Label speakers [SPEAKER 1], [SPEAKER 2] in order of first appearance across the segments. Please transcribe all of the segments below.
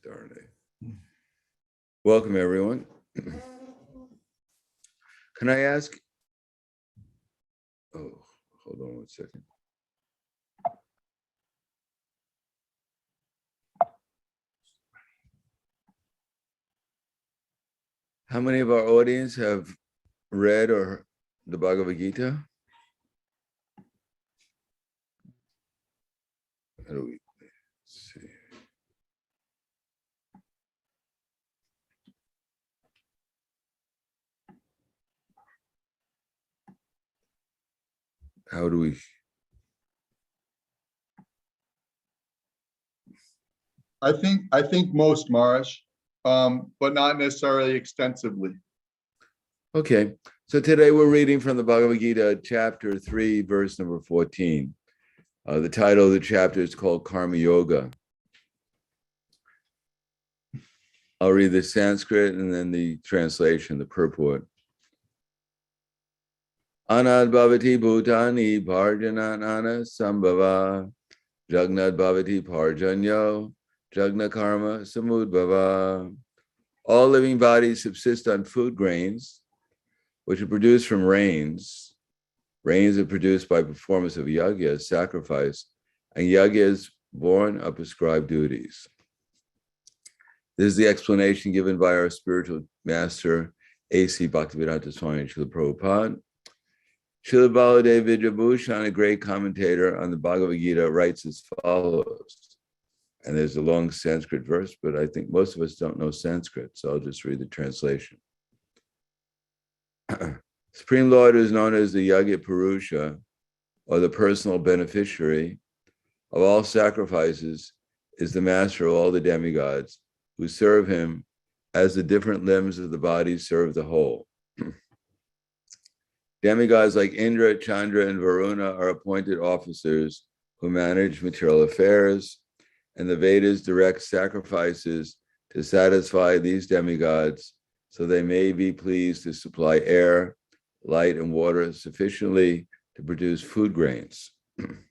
[SPEAKER 1] Darn it. Welcome, everyone. Can I ask? Oh, hold on one second. How many of our audience have read or the Bhagavad-gita? How do we see? How do we?
[SPEAKER 2] I think most, Maharaj, but not necessarily extensively.
[SPEAKER 1] Okay, so today we're reading from the Bhagavad-gita, chapter 3, verse number 14. The title of the chapter is called Karma Yoga. I'll read the Sanskrit and then the translation, the purport. Anad bhavati bhutani bharjananana sambhava jagnad bhavati parjanyo jagna karma samudbhava. All living bodies subsist on food grains, which are produced from rains. Rains are produced by performance of yajna, sacrifice, and yajna is born of prescribed duties. This is the explanation given by our spiritual master, A.C. Bhaktivedanta Swami Srila Prabhupada. Srila Baladev Vidyabhushan, a great commentator on the Bhagavad Gita, writes as follows. And there's a long Sanskrit verse, but I think most of us don't know Sanskrit, so I'll just read the translation. Supreme Lord is known as the Yajna Purusha, or the personal beneficiary of all sacrifices, is the master of all the demigods who serve him as the different limbs of the body serve the whole. Demigods like Indra, Chandra, and Varuna are appointed officers who manage material affairs, and the Vedas direct sacrifices to satisfy these demigods so they may be pleased to supply air, light, and water sufficiently to produce food grains. When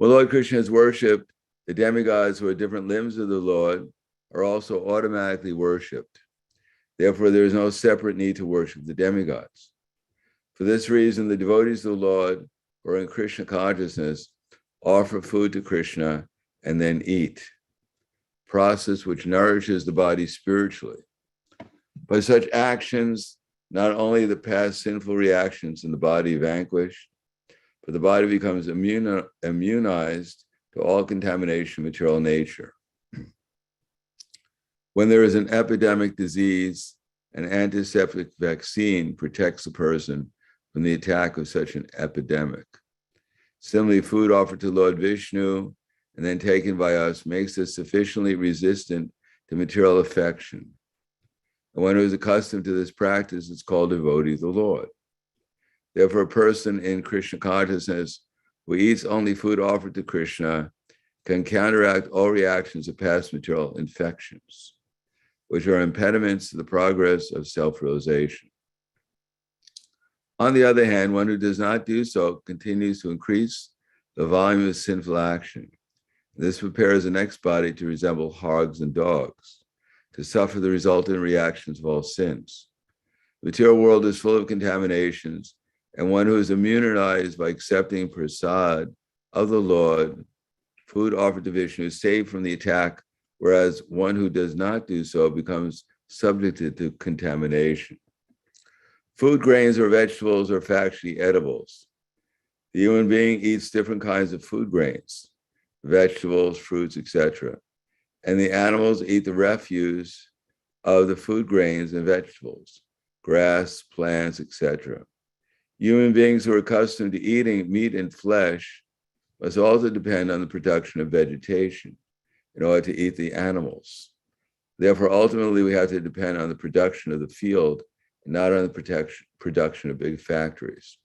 [SPEAKER 1] Lord Krishna is worshipped, the demigods who are different limbs of the Lord are also automatically worshipped. Therefore, there is no separate need to worship the demigods. For this reason, the devotees of the Lord who are in Krishna consciousness offer food to Krishna and then eat, process which nourishes the body spiritually. By such actions, not only the past sinful reactions in the body vanquished, but the body becomes immunized to all contamination of material nature. When there is an epidemic disease, an antiseptic vaccine protects the person from the attack of such an epidemic. Similarly, food offered to Lord Vishnu and then taken by us makes us sufficiently resistant to material affection. And one who is accustomed to this practice is called devotee of the Lord. Therefore, a person in Krishna consciousness who eats only food offered to Krishna can counteract all reactions of past material infections, which are impediments to the progress of self-realization. On the other hand, one who does not do so continues to increase the volume of sinful action. This prepares the next body to resemble hogs and dogs, to suffer the resultant reactions of all sins. The material world is full of contaminations, and one who is immunized by accepting prasad of the Lord, food offered to Vishnu, is saved from the attack, whereas one who does not do so becomes subjected to contamination. Food grains or vegetables are factually edibles. The human being eats different kinds of food grains, vegetables, fruits, etc. And the animals eat the refuse of the food grains and vegetables, grass, plants, etc. Human beings who are accustomed to eating meat and flesh must also depend on the production of vegetation in order to eat the animals. Therefore, ultimately, we have to depend on the production of the field and not on the production of big factories.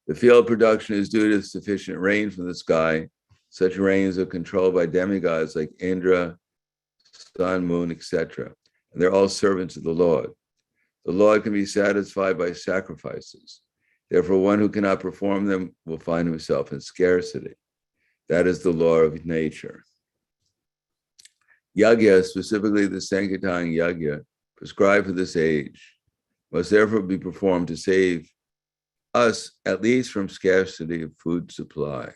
[SPEAKER 1] The field production is due to sufficient rain from the sky. Such rains are controlled by demigods like Indra, sun, moon, etc. And they're all servants of the Lord. The Lord can be satisfied by sacrifices. Therefore, one who cannot perform them will find himself in scarcity. That is the law of nature. Yagya, specifically the Sankirtan Yagya, prescribed for this age, must therefore be performed to save us at least from scarcity of food supply.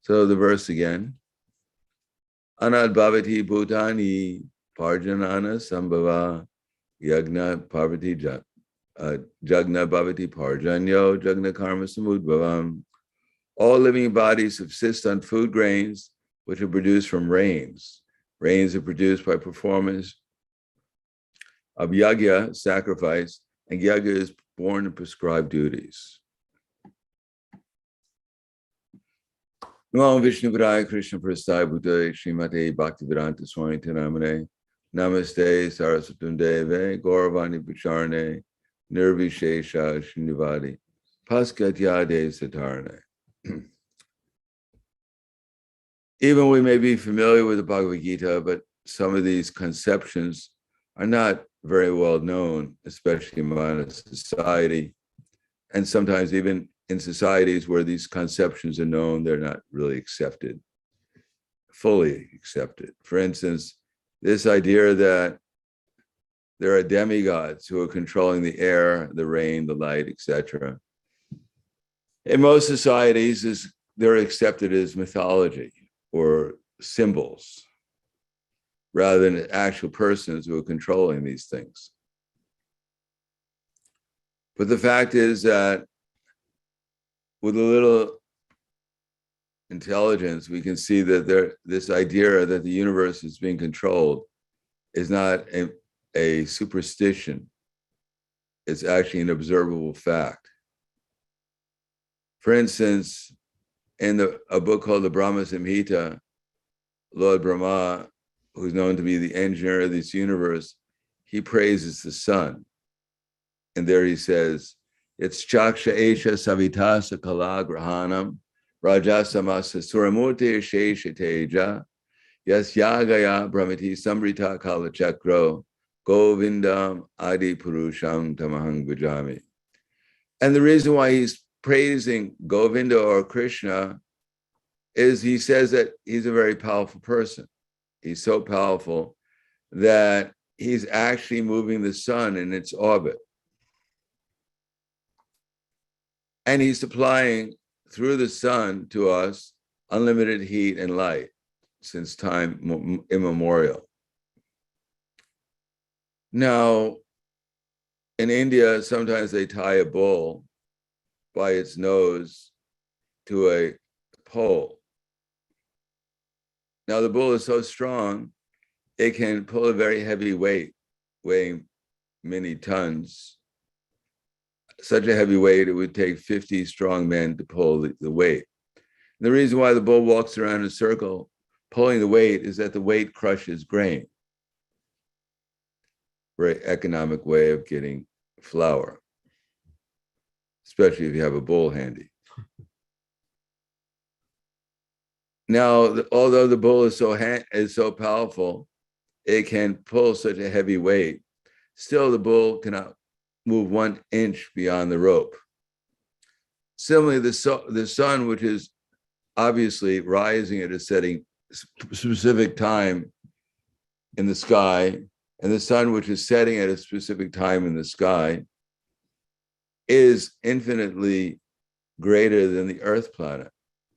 [SPEAKER 1] So the verse again. Anad bhavati bhutani parjanana sambhava yagna parvati jagna bhavati parjanyo jagna karma samudbhavam. All living bodies subsist on food grains which are produced from rains. Rains are produced by performance of yagya, sacrifice, and yagya is born in prescribed duties. Namo Vishnu Padaya Krishna Prasthaya Bhutale Srimate Bhaktivedanta Swami Namane Namaste Saraswatam Deve Gauravani Pacharane Nirvishesha Srinivadi Paskatyade Satarane. Even we may be familiar with the Bhagavad-gita, but some of these conceptions are not very well known, especially in modern society. And sometimes even in societies where these conceptions are known, they're not really accepted, fully accepted. For instance, this idea that there are demigods who are controlling the air, the rain, the light, etc. In most societies, they're accepted as mythology or symbols, rather than actual persons who are controlling these things. But the fact is that with a little intelligence, we can see that this idea that the universe is being controlled is not a superstition. It's actually an observable fact. For instance, in a book called the Brahma Samhita, Lord Brahma, who's known to be the engineer of this universe, he praises the sun. And there he says, it's Chaksha Esha Savitasa Kala Grahanam Rajasamasa Suramurti Shesha Teja Yas Yagaya Brahmati Samrita Kala Chakro Govindam Adi Purusham Tamahang Bhajami. And the reason why he's praising Govinda or Krishna is he says that he's a very powerful person. He's so powerful that he's actually moving the sun in its orbit. And he's supplying through the sun to us unlimited heat and light since time immemorial. Now, in India, sometimes they tie a bull by its nose to a pole. Now, the bull is so strong, it can pull a very heavy weight, weighing many tons. Such a heavy weight, it would take 50 strong men to pull the weight. And the reason why the bull walks around in a circle pulling the weight is that the weight crushes grain. Very economic way of getting flour, especially if you have a bull handy. Now, although the bull is so powerful, it can pull such a heavy weight, still the bull cannot move 1 inch beyond the rope. Similarly, the sun, which is obviously rising at a specific time in the sky, and the sun, which is setting at a specific time in the sky, is infinitely greater than the Earth planet,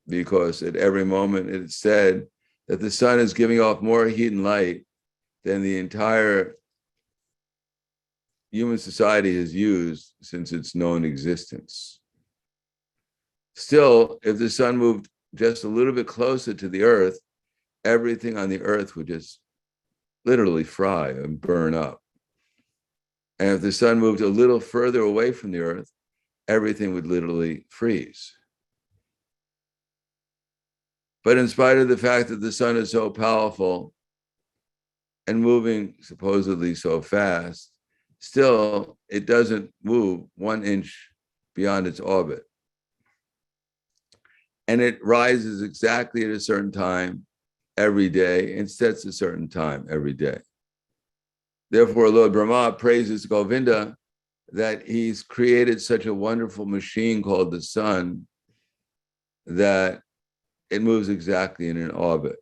[SPEAKER 1] because at every moment it's said that the sun is giving off more heat and light than the entire human society has used since its known existence. Still, if the sun moved just a little bit closer to the Earth, everything on the Earth would just literally fry and burn up. And if the sun moved a little further away from the Earth, everything would literally freeze. But in spite of the fact that the sun is so powerful and moving supposedly so fast, still it doesn't move 1 inch beyond its orbit. And it rises exactly at a certain time every day and sets a certain time every day. Therefore, Lord Brahma praises Govinda that he's created such a wonderful machine called the sun that it moves exactly in an orbit.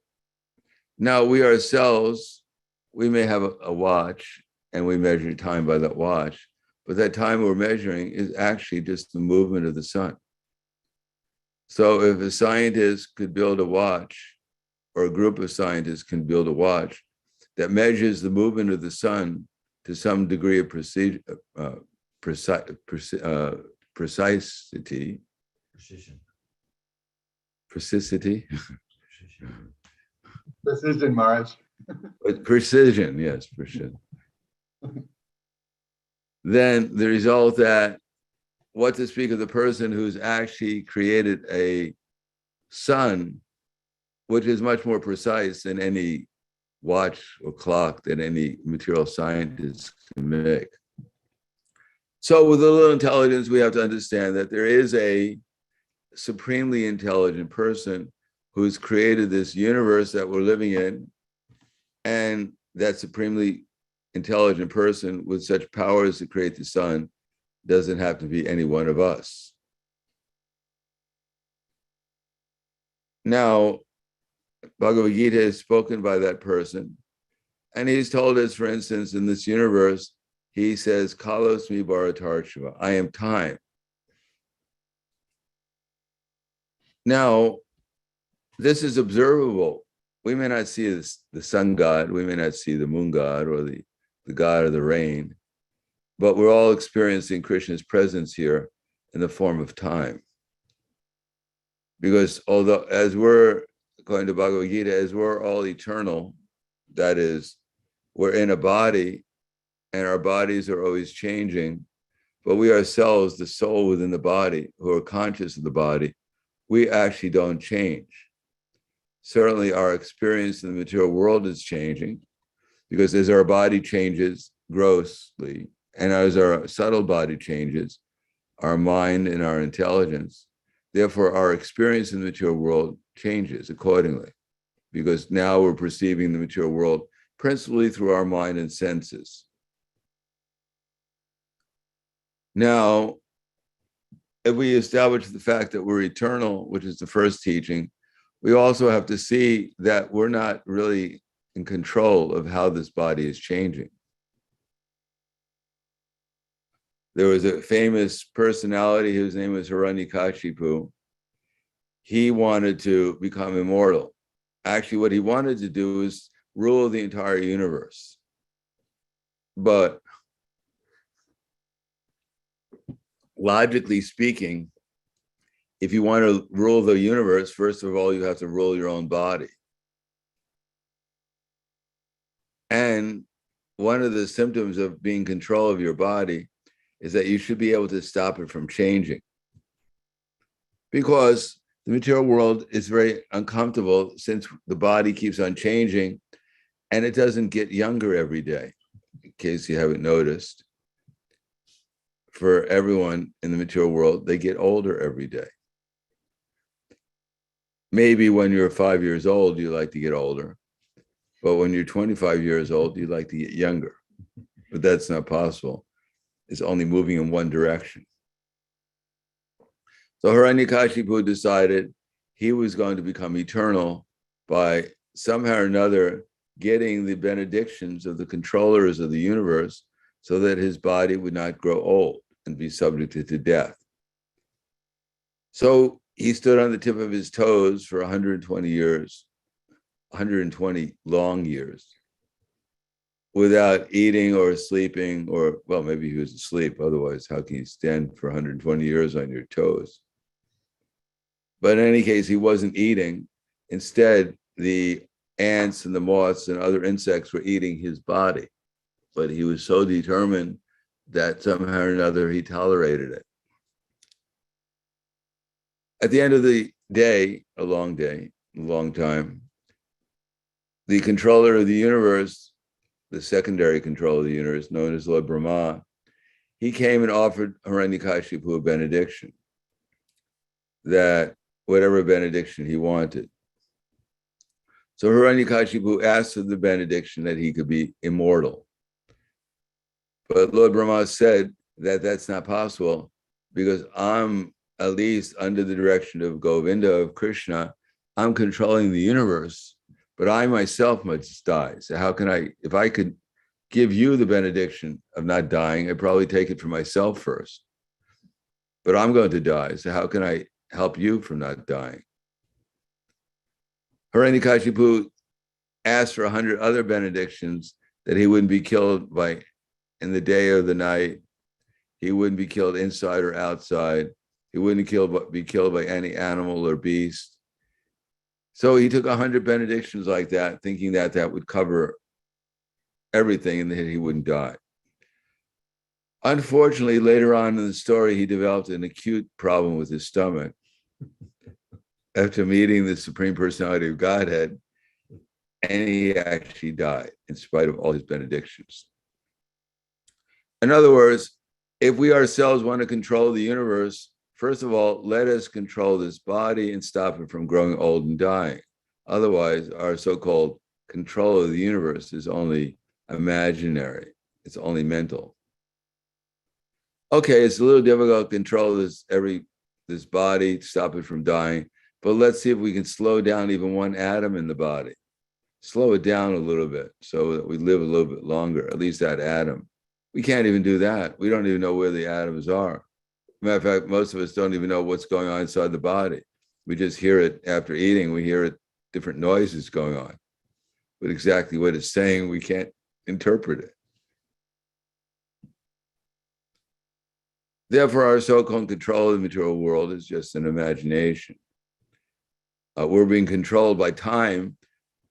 [SPEAKER 1] Now, we ourselves, we may have a watch and we measure time by that watch, but that time we're measuring is actually just the movement of the sun. So if a scientist could build a watch, or a group of scientists can build a watch that measures the movement of the sun to some degree of precisity,
[SPEAKER 2] Precision, Maharaj.
[SPEAKER 1] but precision, yes, precision. Then the result that, what to speak of the person who's actually created a sun, which is much more precise than any watch or clock that any material scientist can make. So with a little intelligence, we have to understand that there is a supremely intelligent person who's created this universe that we're living in, and that supremely intelligent person with such powers to create the sun doesn't have to be any one of us. Now, Bhagavad-gita is spoken by that person, and he's told us, for instance, in this universe, he says, Kalos mi bharatarshava, I am time. Now, this is observable. We may not see the sun god, we may not see the moon god or the god of the rain, but we're all experiencing Krishna's presence here in the form of time. Because although, as we're going to Bhagavad Gita, as we're all eternal, that is, we're in a body and our bodies are always changing, but we ourselves, the soul within the body, who are conscious of the body, we actually don't change. Certainly our experience in the material world is changing, because as our body changes grossly, and as our subtle body changes, our mind and our intelligence, therefore our experience in the material world changes accordingly, because now we're perceiving the material world principally through our mind and senses. Now, if we establish the fact that we're eternal, which is the first teaching, we also have to see that we're not really in control of how this body is changing. There was a famous personality whose name was Hiranyakashipu. He wanted to become immortal. Actually, what he wanted to do is rule the entire universe. But logically speaking, if you want to rule the universe, first of all, you have to rule your own body. And one of the symptoms of being in control of your body is that you should be able to stop it from changing. Because the material world is very uncomfortable, since the body keeps on changing and it doesn't get younger every day, in case you haven't noticed. For everyone in the material world, they get older every day. Maybe when you're 5 years old, you like to get older. But when you're 25 years old, you like to get younger. But that's not possible. It's only moving in one direction. So Hiranyakashipu decided he was going to become eternal by somehow or another getting the benedictions of the controllers of the universe so that his body would not grow old and be subjected to death. So he stood on the tip of his toes for 120 years, 120 long years, without eating or sleeping, or, well, maybe he was asleep. Otherwise, how can you stand for 120 years on your toes? But in any case, he wasn't eating. Instead, the ants and the moths and other insects were eating his body. But he was so determined that somehow or another he tolerated it. At the end of the day, a long time, the controller of the universe, the secondary controller of the universe, known as Lord Brahma, he came and offered Hiranyakashipu a benediction, that whatever benediction he wanted. So Hiranyakashipu asked for the benediction that he could be immortal. But Lord Brahma said that that's not possible, because I'm, at least under the direction of Govinda, of Krishna, I'm controlling the universe. but I myself must die. So how can I, if I could give you the benediction of not dying, I'd probably take it for myself first. But I'm going to die. So how can I help you from not dying? Hiranyakashipu asked for 100 other benedictions that he wouldn't be killed by in the day or the night. He wouldn't be killed inside or outside. He wouldn't be killed by any animal or beast. So he took 100 benedictions like that, thinking that that would cover everything and that he wouldn't die. Unfortunately, later on in the story, he developed an acute problem with his stomach. After meeting the Supreme Personality of Godhead, and he actually died in spite of all his benedictions. In other words, if we ourselves want to control the universe, first of all, let us control this body and stop it from growing old and dying. Otherwise, our so-called control of the universe is only imaginary. It's only mental. Okay, it's a little difficult to control this body, stop it from dying, but let's see if we can slow down even one atom in the body. Slow it down a little bit so that we live a little bit longer, at least that atom. We can't even do that. We don't even know where the atoms are. Matter of fact, most of us don't even know what's going on inside the body. We just hear it after eating. We hear it, different noises going on. But exactly what it's saying, we can't interpret it. Therefore, our so-called control of the material world is just an imagination. We're being controlled by time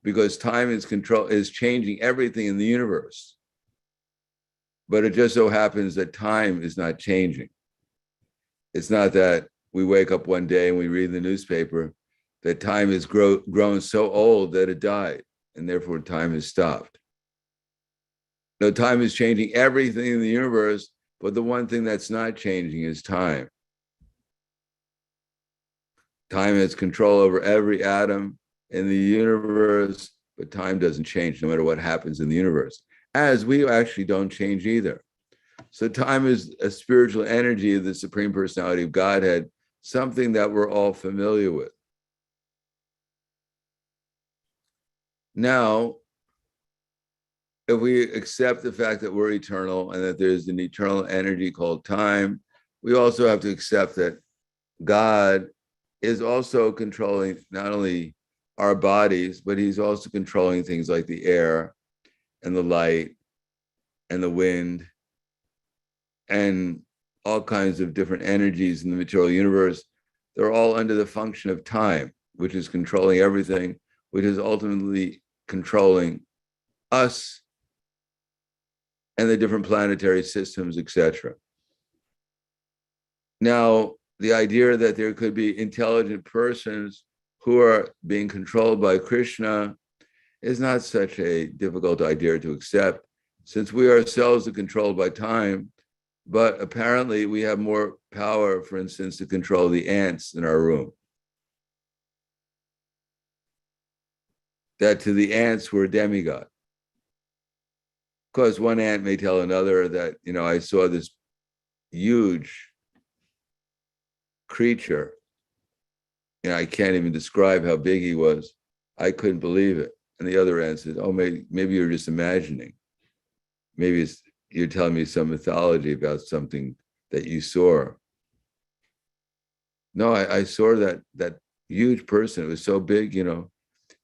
[SPEAKER 1] because time is changing everything in the universe. But it just so happens that time is not changing. It's not that we wake up one day and we read the newspaper that time has grown so old that it died, and therefore time has stopped. No, time is changing everything in the universe, but the one thing that's not changing is time. Time has control over every atom in the universe, but time doesn't change no matter what happens in the universe, as we actually don't change either. So time is a spiritual energy of the Supreme Personality of Godhead, something that we're all familiar with. Now, if we accept the fact that we're eternal and that there's an eternal energy called time, we also have to accept that God is also controlling not only our bodies, but he's also controlling things like the air and the light and the wind and all kinds of different energies in the material universe. They're all under the function of time, which is controlling everything, which is ultimately controlling us and the different planetary systems, etc. Now, the idea that there could be intelligent persons who are being controlled by Krishna is not such a difficult idea to accept, since we ourselves are controlled by time, but apparently we have more power, for instance, to control the ants in our room. That to the ants we're demigod. Because one ant may tell another that, I saw this huge creature, I can't even describe how big he was. I couldn't believe it. And the other ant said, oh, maybe you're just imagining. Maybe you're telling me some mythology about something that you saw. No, I saw that huge person. It was so big,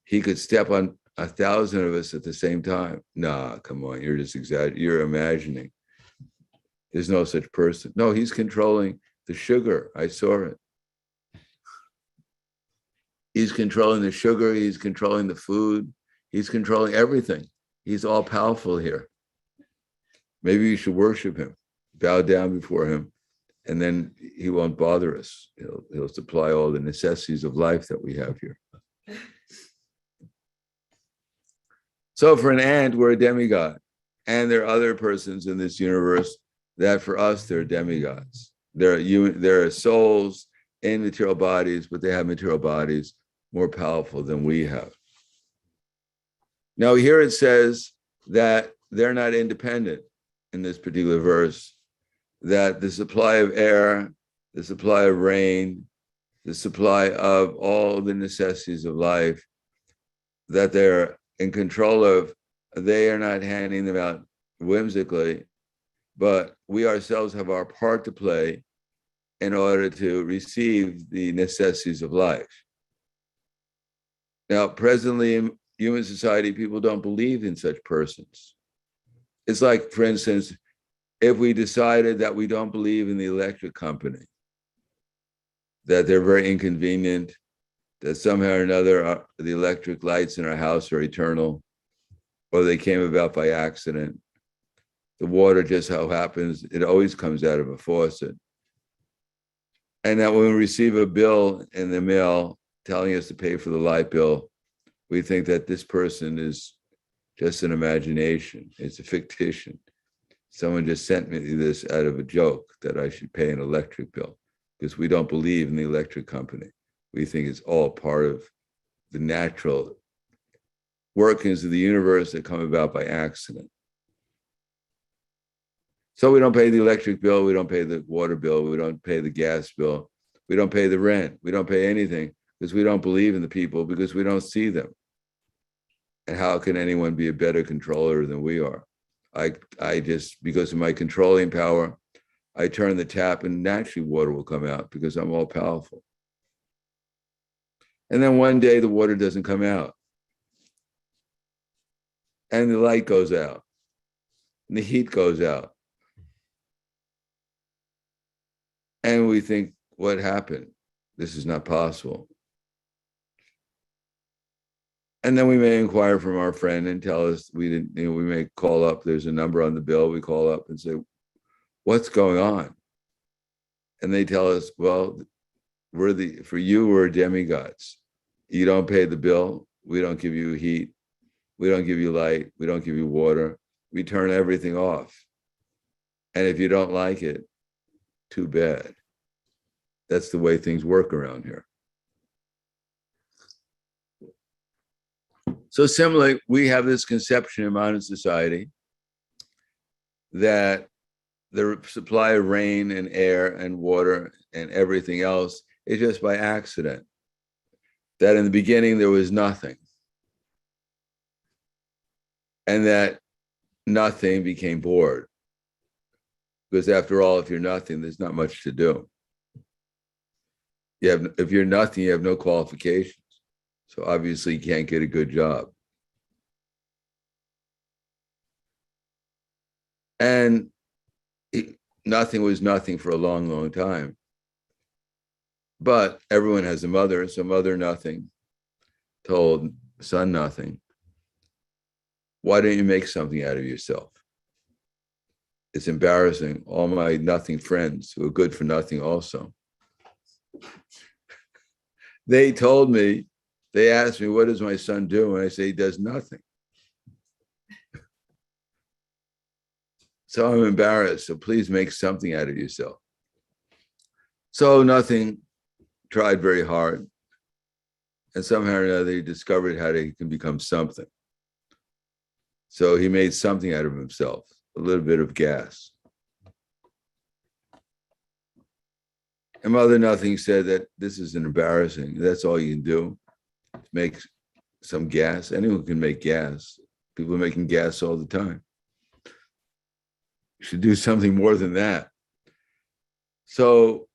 [SPEAKER 1] he could step on 1,000 of us at the same time. Nah, come on, you're just exaggerating. You're imagining. There's no such person. No, he's controlling the sugar. I saw it. He's controlling the sugar. He's controlling the food. He's controlling everything. He's all powerful here. Maybe you should worship him, bow down before him, and then he won't bother us. He'll supply all the necessities of life that we have here. So for an ant, we're a demigod. And there are other persons in this universe that for us, they're demigods. There are souls in material bodies, but they have material bodies more powerful than we have. Now here it says that they're not independent in this particular verse, that the supply of air, the supply of rain, the supply of all the necessities of life, that they're in control of, they are not handing them out whimsically, but we ourselves have our part to play in order to receive the necessities of life. Now, presently in human society, people don't believe in such persons. It's like, for instance, if we decided that we don't believe in the electric company, that they're very inconvenient, that somehow or another the electric lights in our house are eternal, or they came about by accident. The water just so happens, it always comes out of a faucet. And that when we receive a bill in the mail telling us to pay for the light bill, we think that this person is just an imagination. It's a fictitious. Someone just sent me this out of a joke that I should pay an electric bill, because we don't believe in the electric company. We think it's all part of the natural workings of the universe that come about by accident. So we don't pay the electric bill, we don't pay the water bill, we don't pay the gas bill, we don't pay the rent, we don't pay anything, because we don't believe in the people, because we don't see them. And how can anyone be a better controller than we are? I just, because of my controlling power, I turn the tap and naturally water will come out because I'm all powerful. And then one day the water doesn't come out. And the light goes out. And the heat goes out. And we think, what happened? This is not possible. And then we may inquire from our friend and tell us we didn't, we may call up, there's a number on the bill, we call up and say, what's going on? And they tell us, well, for you, we're demigods. You don't pay the bill, we don't give you heat, we don't give you light, we don't give you water, we turn everything off. And if you don't like it, too bad. That's the way things work around here. So similarly, we have this conception in modern society that the supply of rain and air and water and everything else is just by accident. That in the beginning there was nothing. And that nothing became bored. Because after all, if you're nothing, there's not much to do. If you're nothing, you have no qualifications. So obviously you can't get a good job. And nothing was nothing for a long, long time. But everyone has a mother, so mother nothing told son nothing, why don't you make something out of yourself? It's embarrassing. All my nothing friends who are good for nothing also. They told me, they asked me, what does my son do? And I say, he does nothing. So I'm embarrassed. So please make something out of yourself. So nothing tried very hard. And somehow or another, he discovered how he can become something. So he made something out of himself, a little bit of gas. And Mother Nothing said that this is embarrassing. That's all you can do. Make some gas. Anyone can make gas. People are making gas all the time. You should do something more than that. So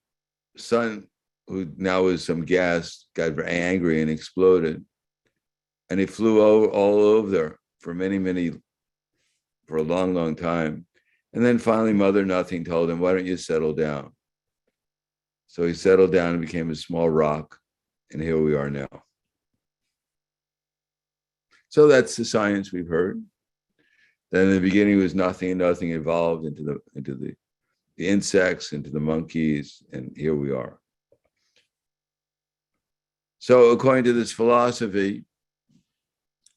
[SPEAKER 1] son, who now was some gas, got very angry and exploded. And he flew all over there for for a long, long time. And then finally, Mother Nothing told him, why don't you settle down? So he settled down and became a small rock. And here we are now. So that's the science we've heard. Then in the beginning was nothing, and nothing evolved into the insects, into the monkeys, and here we are. So according to this philosophy,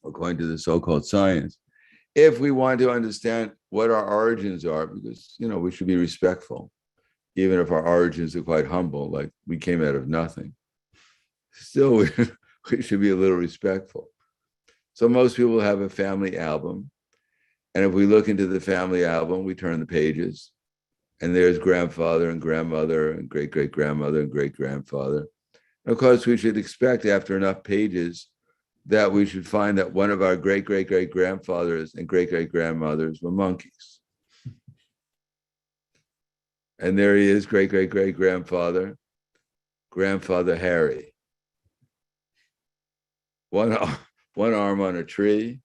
[SPEAKER 1] according to the so-called science, if we want to understand what our origins are, because we should be respectful, even if our origins are quite humble, like we came out of nothing, still we should be a little respectful. So most people have a family album. And if we look into the family album, we turn the pages, and there's grandfather and grandmother and great-great-grandmother and great-grandfather. And of course, we should expect after enough pages that we should find that one of our great-great-great-grandfathers and great-great-grandmothers were monkeys. And there he is, great-great-great-grandfather, Grandfather Harry. One arm on a tree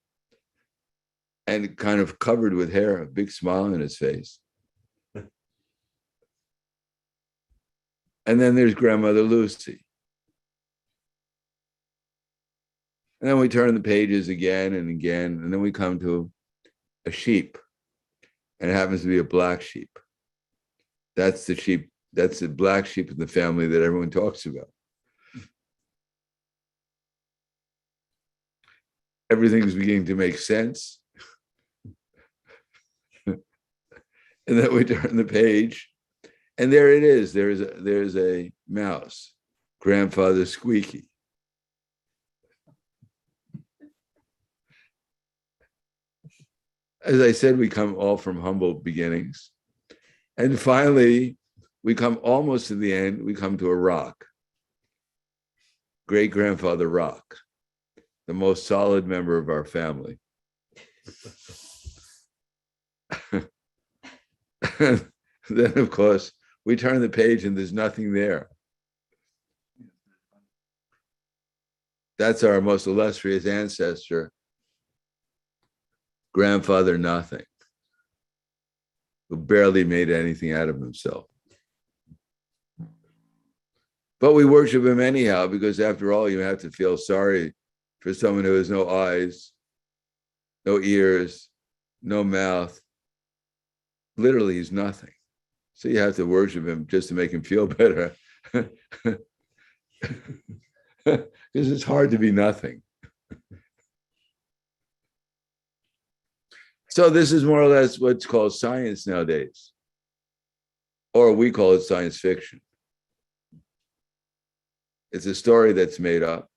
[SPEAKER 1] and kind of covered with hair, a big smile on his face. And then there's Grandmother Lucy. And then we turn the pages again and again, and then we come to a sheep. And it happens to be a black sheep. That's the sheep, that's the black sheep in the family that everyone talks about. Everything's beginning to make sense. And then we turn the page, and there it is. There's a mouse, Grandfather Squeaky. As I said, we come all from humble beginnings. And finally, we come almost to the end, we come to a rock. Great-grandfather Rock, the most solid member of our family. Then, of course, we turn the page and there's nothing there. That's our most illustrious ancestor, Grandfather Nothing, who barely made anything out of himself. But we worship him anyhow, because after all, you have to feel sorry for someone who has no eyes, no ears, no mouth. Literally, he's nothing. So you have to worship him just to make him feel better. Because it's hard to be nothing. So this is more or less what's called science nowadays. Or we call it science fiction. It's a story that's made up.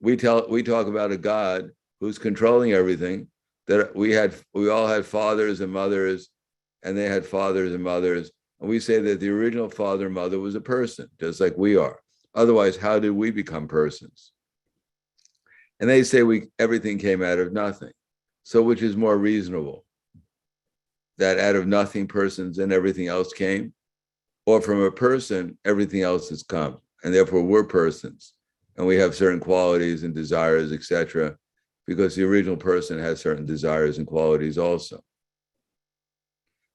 [SPEAKER 1] We talk about a God who's controlling everything, that we all had fathers and mothers, and they had fathers and mothers. And we say that the original father and mother was a person, just like we are. Otherwise, how did we become persons? And they say everything came out of nothing. So which is more reasonable? That out of nothing persons and everything else came? Or from a person, everything else has come, and therefore we're persons, and we have certain qualities and desires, etc., because the original person has certain desires and qualities also.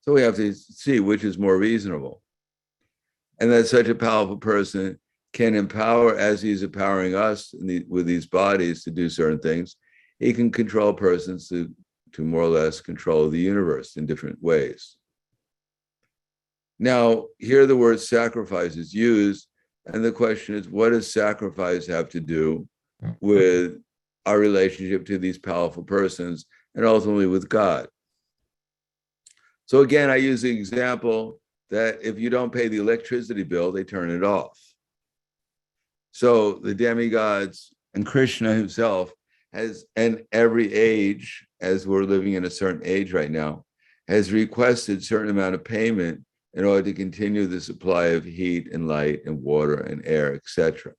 [SPEAKER 1] So we have to see which is more reasonable. And that such a powerful person can empower, as he's empowering us with these bodies to do certain things, he can control persons to more or less control the universe in different ways. Now, here the word sacrifice is used, and the question is, what does sacrifice have to do with our relationship to these powerful persons and ultimately with God? So again, I use the example that if you don't pay the electricity bill, they turn it off. So the demigods and Krishna himself has, in every age, as we're living in a certain age right now, has requested a certain amount of payment in order to continue the supply of heat and light and water and air, etc.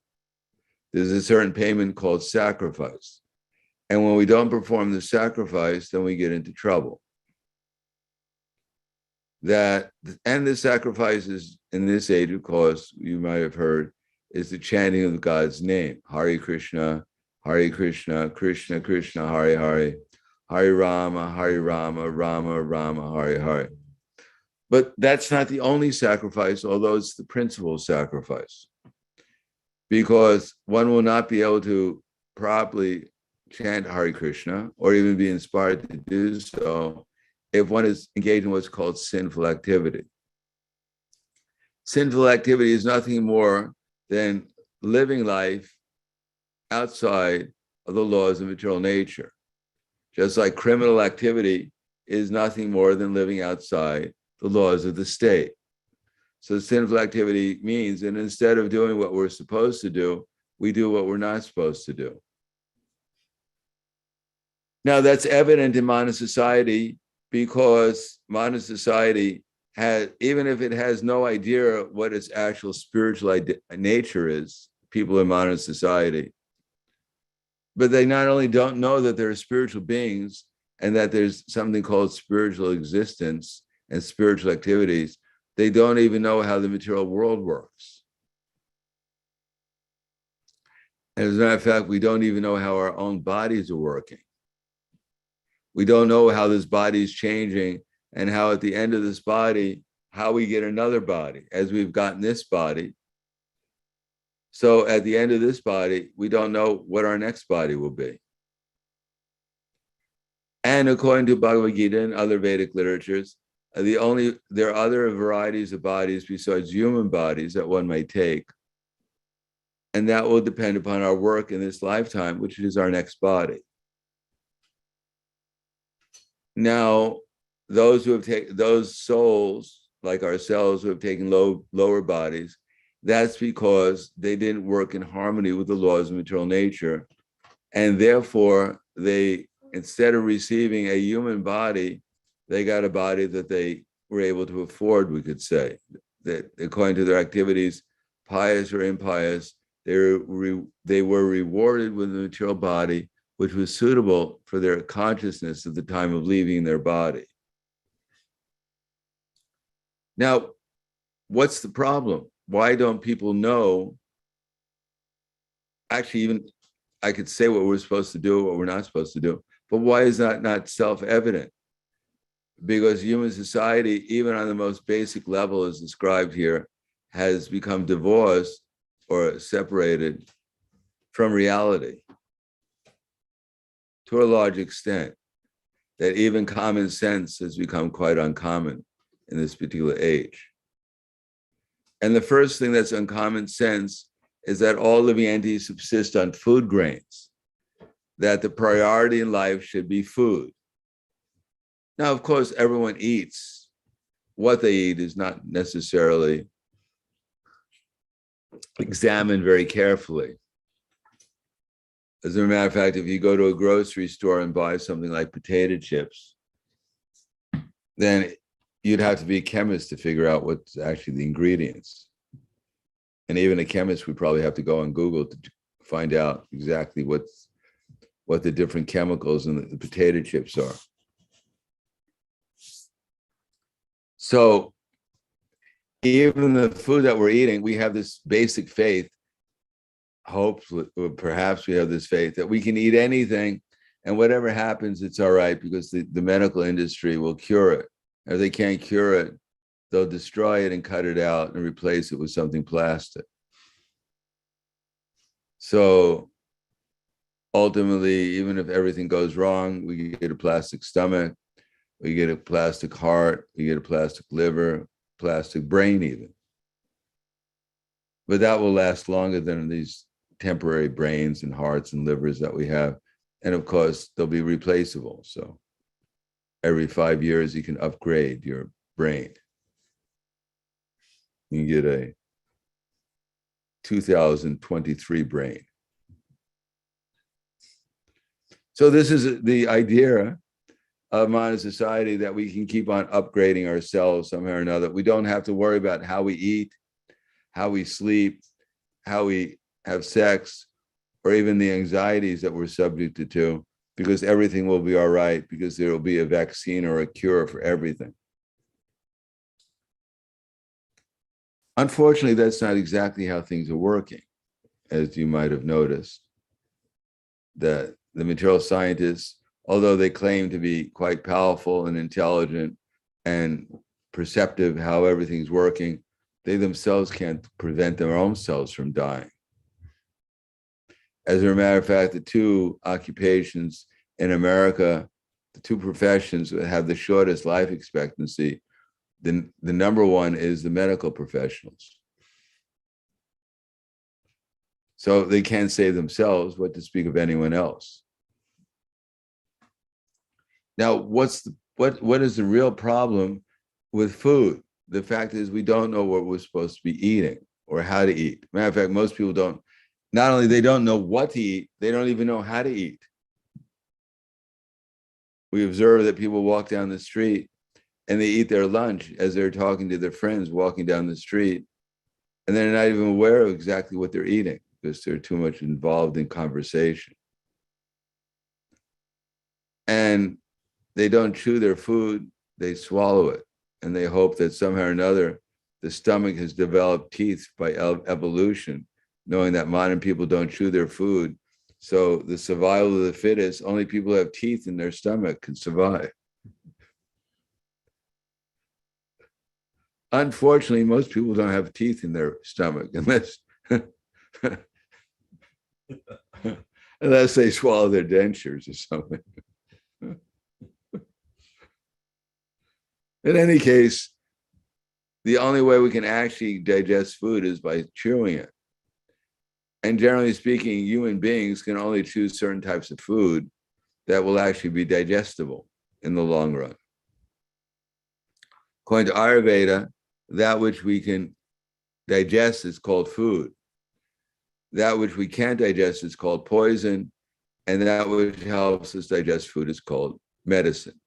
[SPEAKER 1] There's a certain payment called sacrifice. And when we don't perform the sacrifice, then we get into trouble. And the sacrifices in this age, of course, you might have heard, is the chanting of God's name. Hare Krishna, Krishna Krishna, Hare Hare, Hare Rama, Rama Rama, Hare Hare. But that's not the only sacrifice, although it's the principal sacrifice. Because one will not be able to properly chant Hare Krishna or even be inspired to do so if one is engaged in what's called sinful activity. Sinful activity is nothing more than living life outside of the laws of material nature. Just like criminal activity is nothing more than living outside the laws of the state. So sinful activity means that instead of doing what we're supposed to do, we do what we're not supposed to do. Now that's evident in modern society because modern society has, even if it has no idea what its actual spiritual nature is, people in modern society, But they not only don't know that they're spiritual beings and that there's something called spiritual existence and spiritual activities, they don't even know how the material world works. And as a matter of fact, we don't even know how our own bodies are working. We don't know how this body is changing and how at the end of this body, how we get another body as we've gotten this body. So at the end of this body, we don't know what our next body will be. And according to Bhagavad-gita and other Vedic literatures, there are other varieties of bodies besides human bodies that one may take. And that will depend upon our work in this lifetime, which is our next body. Now, those souls like ourselves who have taken lower bodies, that's because they didn't work in harmony with the laws of material nature. And therefore, they, instead of receiving a human body, they got a body that they were able to afford, we could say. That according to their activities, pious or impious, they were rewarded with a material body which was suitable for their consciousness at the time of leaving their body. Now, what's the problem? Why don't people know? Actually, even I could say what we're supposed to do, what we're not supposed to do, but why is that not self-evident? Because human society, even on the most basic level as described here, has become divorced or separated from reality to a large extent, that even common sense has become quite uncommon in this particular age. And the first thing that's uncommon sense is that all living entities subsist on food grains, that the priority in life should be food. Now, of course, everyone eats. What they eat is not necessarily examined very carefully. As a matter of fact, if you go to a grocery store and buy something like potato chips, then you'd have to be a chemist to figure out what's actually the ingredients. And even a chemist would probably have to go on Google to find out exactly what the different chemicals in the potato chips are. So even the food that we're eating, we have this basic faith, hopefully, or perhaps we have this faith that we can eat anything and whatever happens, it's all right because the medical industry will cure it. If they can't cure it, they'll destroy it and cut it out and replace it with something plastic. So ultimately, even if everything goes wrong, we get a plastic stomach, we get a plastic heart, we get a plastic liver, plastic brain even. But that will last longer than these temporary brains and hearts and livers that we have. And of course, they'll be replaceable. So every 5 years, you can upgrade your brain. You can get a 2023 brain. So this is the idea of modern society, that we can keep on upgrading ourselves somehow or another. We don't have to worry about how we eat, how we sleep, how we have sex, or even the anxieties that we're subjected to, because everything will be all right, because there will be a vaccine or a cure for everything. Unfortunately, that's not exactly how things are working, as you might have noticed. That the material scientists, although they claim to be quite powerful and intelligent and perceptive how everything's working, they themselves can't prevent their own selves from dying. As a matter of fact, the two occupations in America, the two professions that have the shortest life expectancy, the number one is the medical professionals. So they can't save themselves, what to speak of anyone else. Now, what is the real problem with food? The fact is we don't know what we're supposed to be eating or how to eat. Matter of fact, most people don't. Not only they don't know what to eat, they don't even know how to eat. We observe that people walk down the street and they eat their lunch as they're talking to their friends walking down the street, and they're not even aware of exactly what they're eating because they're too much involved in conversation. and they don't chew their food, they swallow it. And they hope that somehow or another, the stomach has developed teeth by evolution, knowing that modern people don't chew their food. So the survival of the fittest, only people who have teeth in their stomach can survive. Unfortunately, most people don't have teeth in their stomach unless unless they swallow their dentures or something. In any case, the only way we can actually digest food is by chewing it. And generally speaking, human beings can only choose certain types of food that will actually be digestible in the long run. According to Ayurveda, that which we can digest is called food. That which we can't digest is called poison. And that which helps us digest food is called medicine.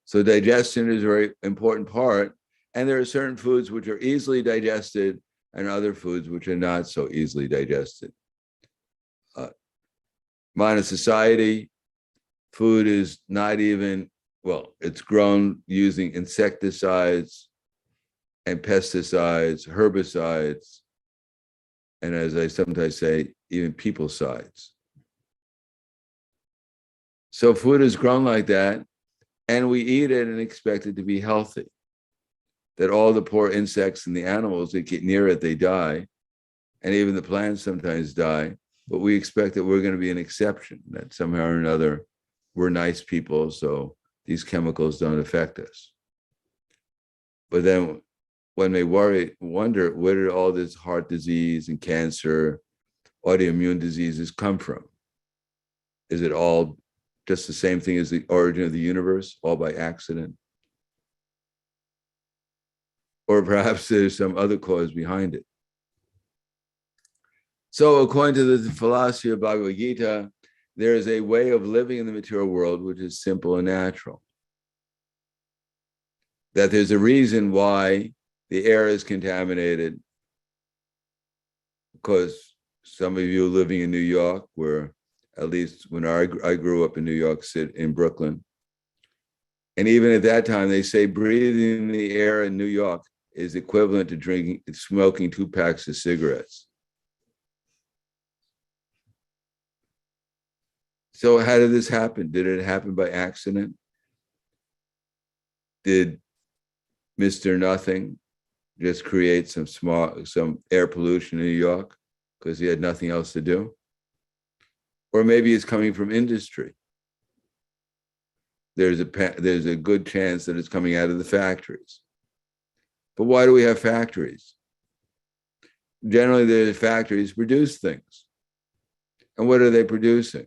[SPEAKER 1] So digestion is a very important part. And there are certain foods which are easily digested and other foods which are not so easily digested. Modern society, food is not even, well, it's grown using insecticides and pesticides, herbicides, and as I sometimes say, even people-cides. So food is grown like that, and we eat it and expect it to be healthy. That all the poor insects and the animals that get near it, they die. And even the plants sometimes die. But we expect that we're going to be an exception, that somehow or another, we're nice people, so these chemicals don't affect us. But then when they wonder, where did all this heart disease and cancer, autoimmune diseases come from? Is it all just the same thing as the origin of the universe, all by accident? Or perhaps there's some other cause behind it. So according to the philosophy of Bhagavad-gita, there is a way of living in the material world which is simple and natural. That there's a reason why the air is contaminated, because some of you living in New York, where at least when I grew up in New York City, in Brooklyn, and even at that time, they say breathing the air in New York is equivalent to smoking 2 packs of cigarettes. So how did this happen? Did it happen by accident? Did Mr. Nothing just create some air pollution in New York because he had nothing else to do? Or maybe it's coming from industry. There's a good chance that it's coming out of the factories. But why do we have factories? Generally, the factories produce things. And what are they producing?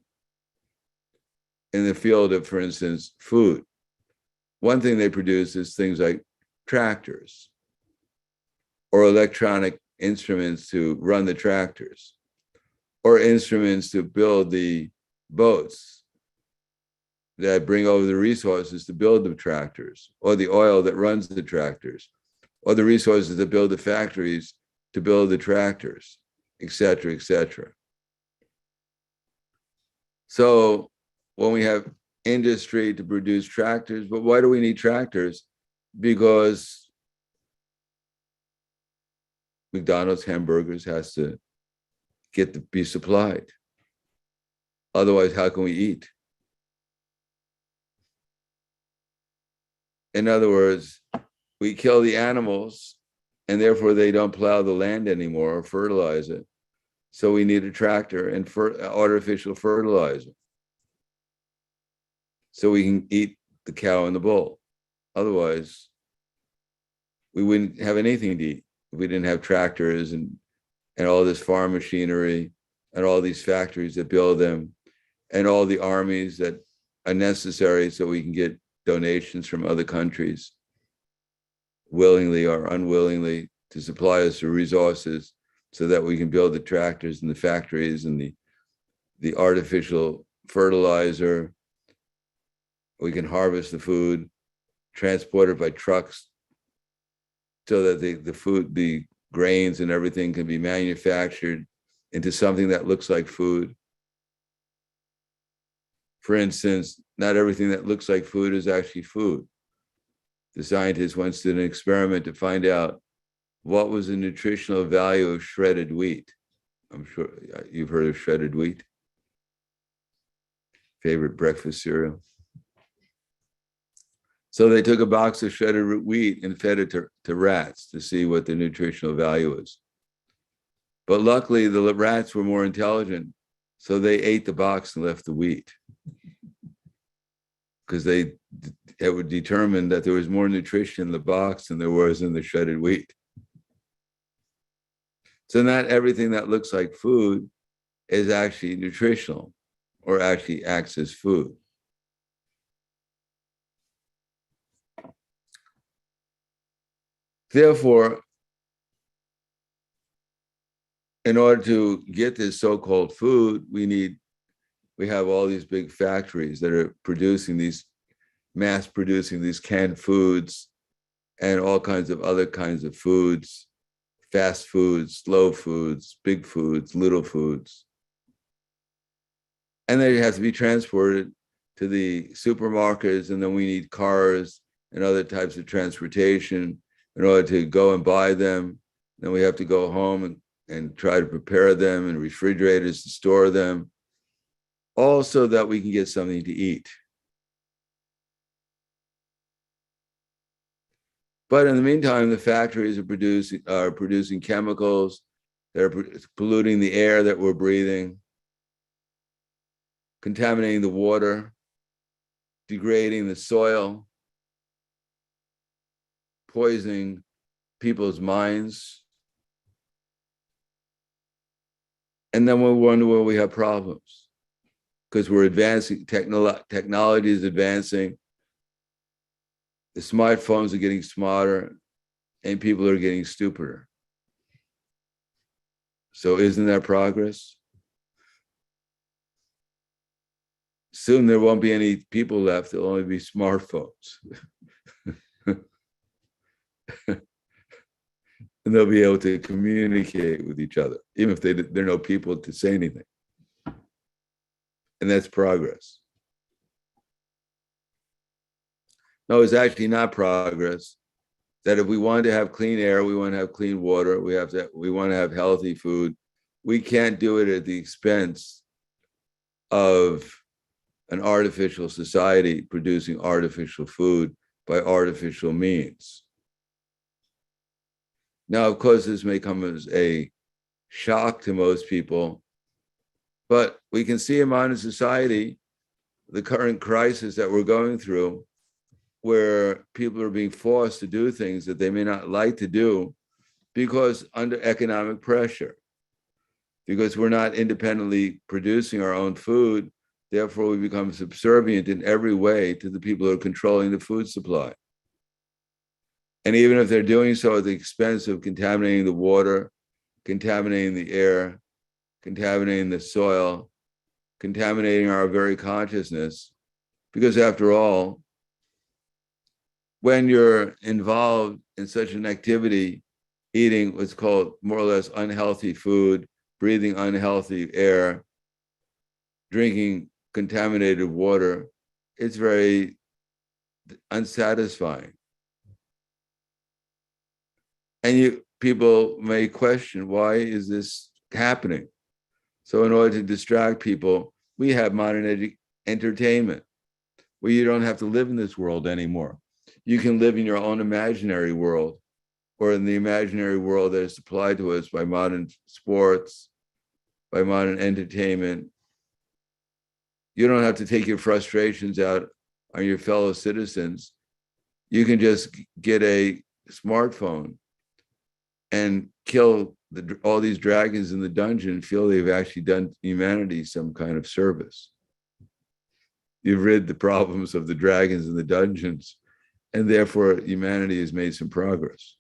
[SPEAKER 1] In the field of, for instance, food. One thing they produce is things like tractors or electronic instruments to run the tractors or instruments to build the boats that bring over the resources to build the tractors, or the oil that runs the tractors, or the resources that build the factories to build the tractors, et cetera, et cetera. So when we have industry to produce tractors, but why do we need tractors? Because McDonald's hamburgers has to be supplied. Otherwise, how can we eat? In other words, we kill the animals and therefore they don't plow the land anymore or fertilize it. So we need a tractor and artificial fertilizer, so we can eat the cow and the bull. Otherwise, we wouldn't have anything to eat if we didn't have tractors and all this farm machinery and all these factories that build them and all the armies that are necessary so we can get donations from other countries, willingly or unwillingly, to supply us with resources so that we can build the tractors and the factories and the artificial fertilizer. We can harvest the food, transport it by trucks so that the food, the grains and everything can be manufactured into something that looks like food. For instance, not everything that looks like food is actually food. The scientist once did an experiment to find out what was the nutritional value of shredded wheat. I'm sure you've heard of shredded wheat. Favorite breakfast cereal. So they took a box of shredded wheat and fed it to rats to see what the nutritional value is. But luckily, the rats were more intelligent, so they ate the box and left the wheat, because it would determine that there was more nutrition in the box than there was in the shredded wheat. So not everything that looks like food is actually nutritional or actually acts as food. Therefore, in order to get this so-called food, we have all these big factories that are mass producing these canned foods and all kinds of other kinds of foods, fast foods, slow foods, big foods, little foods. And they have to be transported to the supermarkets, and then we need cars and other types of transportation in order to go and buy them. Then we have to go home and try to prepare them, and refrigerators to store them, all so that we can get something to eat. But in the meantime, the factories are producing chemicals that are polluting the air that we're breathing, contaminating the water, degrading the soil, poisoning people's minds. And then we wonder where we have problems, because we're advancing, technology is advancing, the smartphones are getting smarter, and people are getting stupider. So isn't that progress? Soon there won't be any people left, there'll only be smartphones. And they'll be able to communicate with each other, even if there are no people to say anything. And that's progress. No, it's actually not progress. That if we want to have clean air, we want to have clean water, we want to have healthy food, we can't do it at the expense of an artificial society producing artificial food by artificial means. Now, of course, this may come as a shock to most people, but we can see in modern society the current crisis that we're going through, where people are being forced to do things that they may not like to do because under economic pressure, because we're not independently producing our own food. Therefore, we become subservient in every way to the people who are controlling the food supply. And even if they're doing so at the expense of contaminating the water, contaminating the air, contaminating the soil, contaminating our very consciousness, because after all, when you're involved in such an activity, eating what's called more or less unhealthy food, breathing unhealthy air, drinking contaminated water, it's very unsatisfying. And people may question, why is this happening? So in order to distract people, we have modern entertainment, where you don't have to live in this world anymore. You can live in your own imaginary world, or in the imaginary world that is supplied to us by modern sports, by modern entertainment. You don't have to take your frustrations out on your fellow citizens. You can just get a smartphone and kill all these dragons in the dungeon and feel they've actually done humanity some kind of service. You've rid the problems of the dragons in the dungeons, and therefore humanity has made some progress.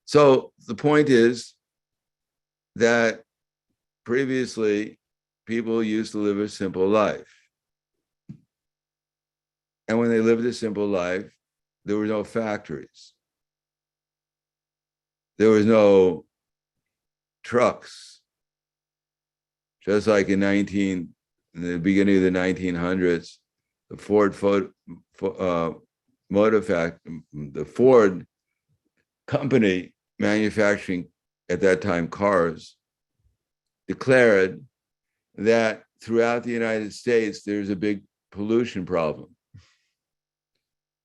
[SPEAKER 1] So the point is that previously people used to live a simple life. And when they lived a simple life, there were no factories. There was no trucks Just like in the beginning of the 1900s, the Ford company manufacturing at that time cars declared that throughout the United States, there's a big pollution problem.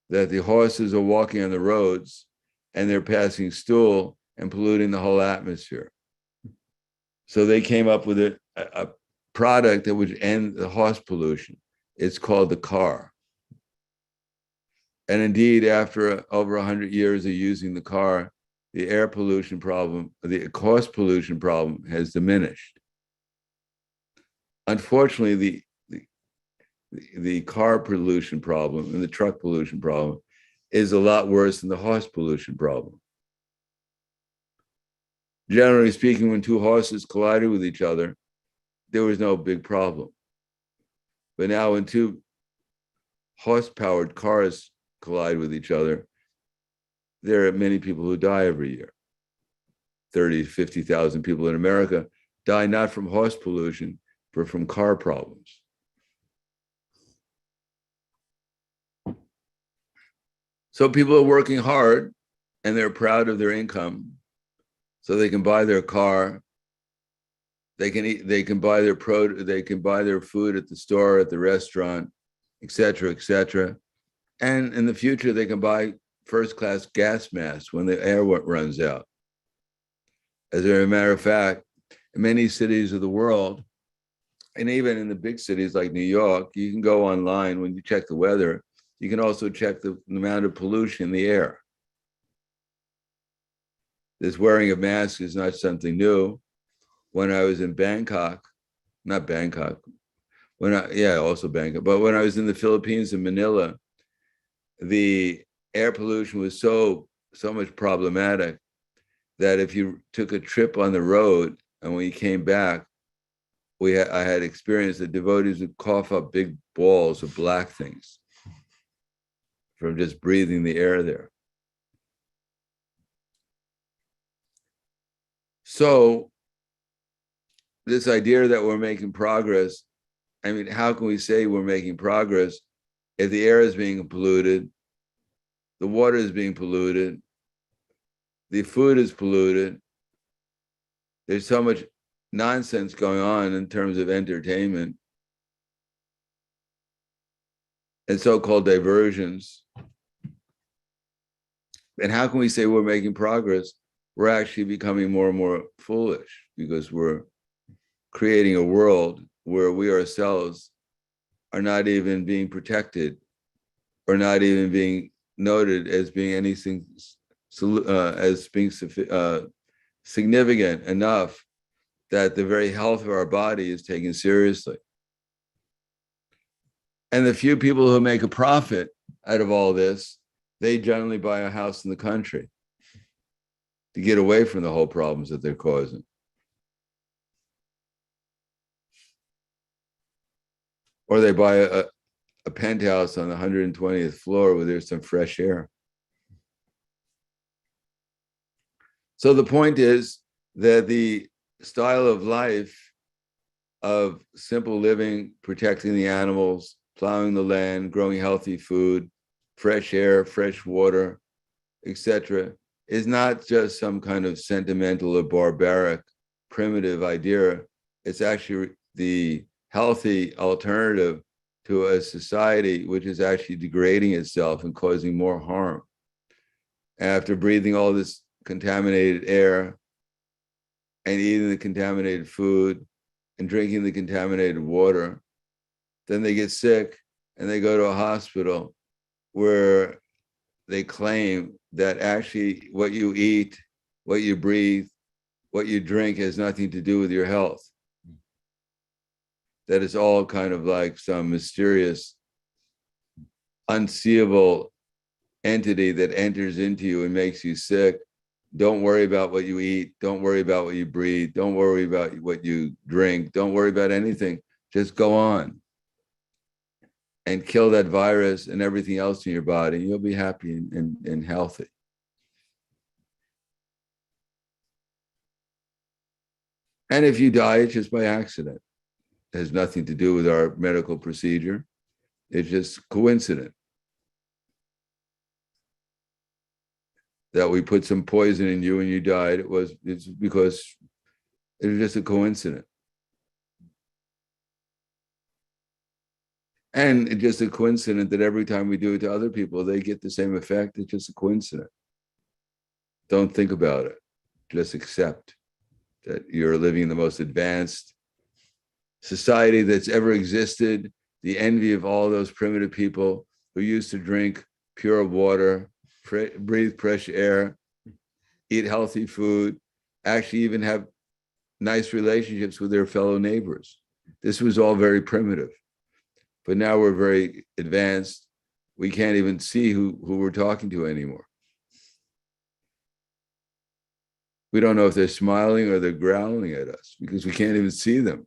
[SPEAKER 1] That the horses are walking on the roads and they're passing stool and polluting the whole atmosphere. So they came up with a product that would end the horse pollution. It's called the car. And indeed, after over 100 years of using the car, the air pollution problem, the horse pollution problem has diminished. Unfortunately, the car pollution problem and the truck pollution problem is a lot worse than the horse pollution problem. Generally speaking, when two horses collided with each other, there was no big problem. But now when two horse-powered cars collide with each other, there are many people who die every year. 30, 50,000 people in America die not from horse pollution, but from car problems. So people are working hard and they're proud of their income. So they can buy their car, they can eat, they can buy their they can buy their food at the store, at the restaurant, et cetera, et cetera. And in the future, they can buy first-class gas masks when the air runs out. As a matter of fact, in many cities of the world, and even in the big cities like New York, you can go online when you check the weather. You can also check the amount of pollution in the air. This wearing of masks is not something new. When I was in Bangkok, not Bangkok, also Bangkok, but when I was in the Philippines in Manila, the air pollution was so much problematic that if you took a trip on the road and when you came back, I had experienced that devotees would cough up big balls of black things from just breathing the air there. So this idea that we're making progress, I mean, how can we say we're making progress if the air is being polluted, the water is being polluted, the food is polluted, there's so much nonsense going on in terms of entertainment and so-called diversions. And how can we say we're making progress? We're actually becoming more and more foolish because we're creating a world where we ourselves are not even being protected or not even being noted as being anything as being significant enough that the very health of our body is taken seriously. And the few people who make a profit out of all this, they generally buy a house in the country to get away from the whole problems that they're causing. Or they buy a penthouse on the 120th floor where there's some fresh air. So the point is that the style of life of simple living, protecting the animals, plowing the land, growing healthy food, fresh air, fresh water, etc., is not just some kind of sentimental or barbaric, primitive idea. It's actually the healthy alternative to a society which is actually degrading itself and causing more harm. After breathing all this contaminated air and eating the contaminated food and drinking the contaminated water, then they get sick and they go to a hospital where they claim that actually what you eat, what you breathe, what you drink has nothing to do with your health. That it's all kind of like some mysterious, unseeable entity that enters into you and makes you sick. Don't worry about what you eat. Don't worry about what you breathe. Don't worry about what you drink. Don't worry about anything. Just go on and kill that virus and everything else in your body. You'll be happy and healthy. And if you die, it's just by accident. has nothing to do with our medical procedure. It's just coincident that we put some poison in you and you died. It's because it was just a coincidence. And it's just a coincidence that every time we do it to other people, they get the same effect. It's just a coincidence. Don't think about it. Just accept that you're living in the most advanced society that's ever existed, the envy of all those primitive people who used to drink pure water, breathe fresh air, eat healthy food, actually even have nice relationships with their fellow neighbors. This was all very primitive. But now we're very advanced. We can't even see who we're talking to anymore. We don't know if they're smiling or they're growling at us because we can't even see them.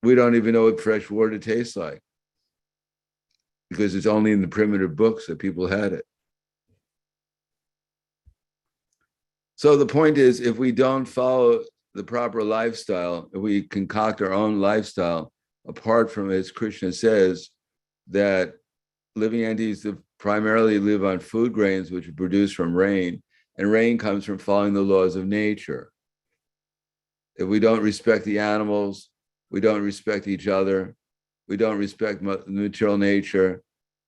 [SPEAKER 1] We don't even know what fresh water tastes like because it's only in the primitive books that people had it. So the point is, if we don't follow the proper lifestyle, if we concoct our own lifestyle, apart from, as Krishna says, that living entities primarily live on food grains, which are produced from rain, and rain comes from following the laws of nature. If we don't respect the animals, we don't respect each other, we don't respect material nature,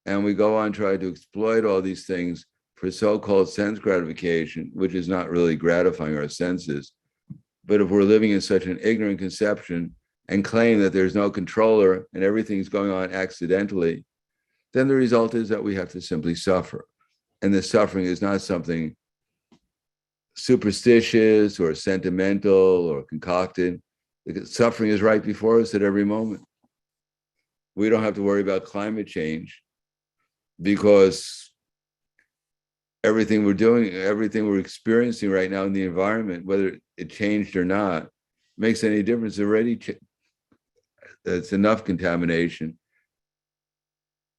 [SPEAKER 1] and we go on trying to exploit all these things for so-called sense gratification, which is not really gratifying our senses. But if we're living in such an ignorant conception and claim that there's no controller and everything's going on accidentally, then the result is that we have to simply suffer. And the suffering is not something superstitious or sentimental or concocted. The suffering is right before us at every moment. We don't have to worry about climate change because everything we're doing, everything we're experiencing right now in the environment, whether it changed or not, makes any difference already. It's enough contamination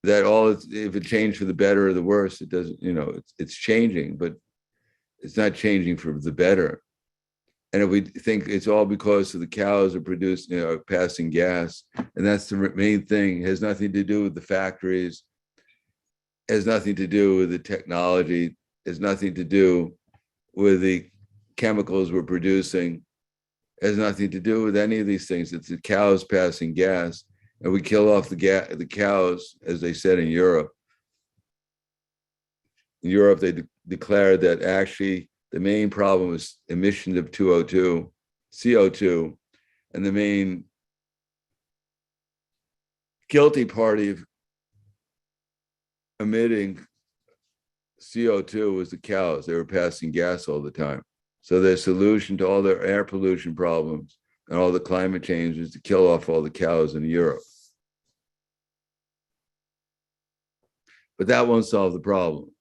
[SPEAKER 1] that if it changed for the better or the worse, it doesn't, it's changing, but it's not changing for the better. And if we think it's all because of the cows are producing, passing gas, and that's the main thing, it has nothing to do with the factories, it has nothing to do with the technology, it has nothing to do with the chemicals we're producing, it has nothing to do with any of these things. It's the cows passing gas, and we kill off the cows, as they said in Europe. In Europe, they declared that actually the main problem was emissions of CO2, and the main guilty party of emitting CO2 was the cows. They were passing gas all the time. So their solution to all their air pollution problems and all the climate change is to kill off all the cows in Europe. But that won't solve the problem.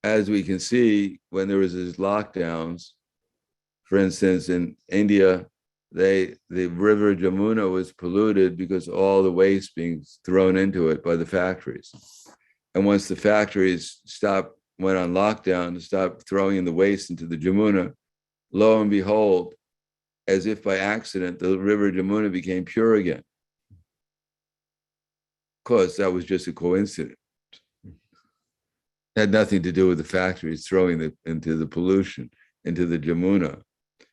[SPEAKER 1] As we can see, when there was these lockdowns, for instance, in India, the river Jamuna was polluted because all the waste being thrown into it by the factories. And once the factories went on lockdown to stop throwing in the waste into the Jamuna, lo and behold, as if by accident, the river Jamuna became pure again. Of course, that was just a coincidence. It had nothing to do with the factories throwing into the pollution, into the Jamuna.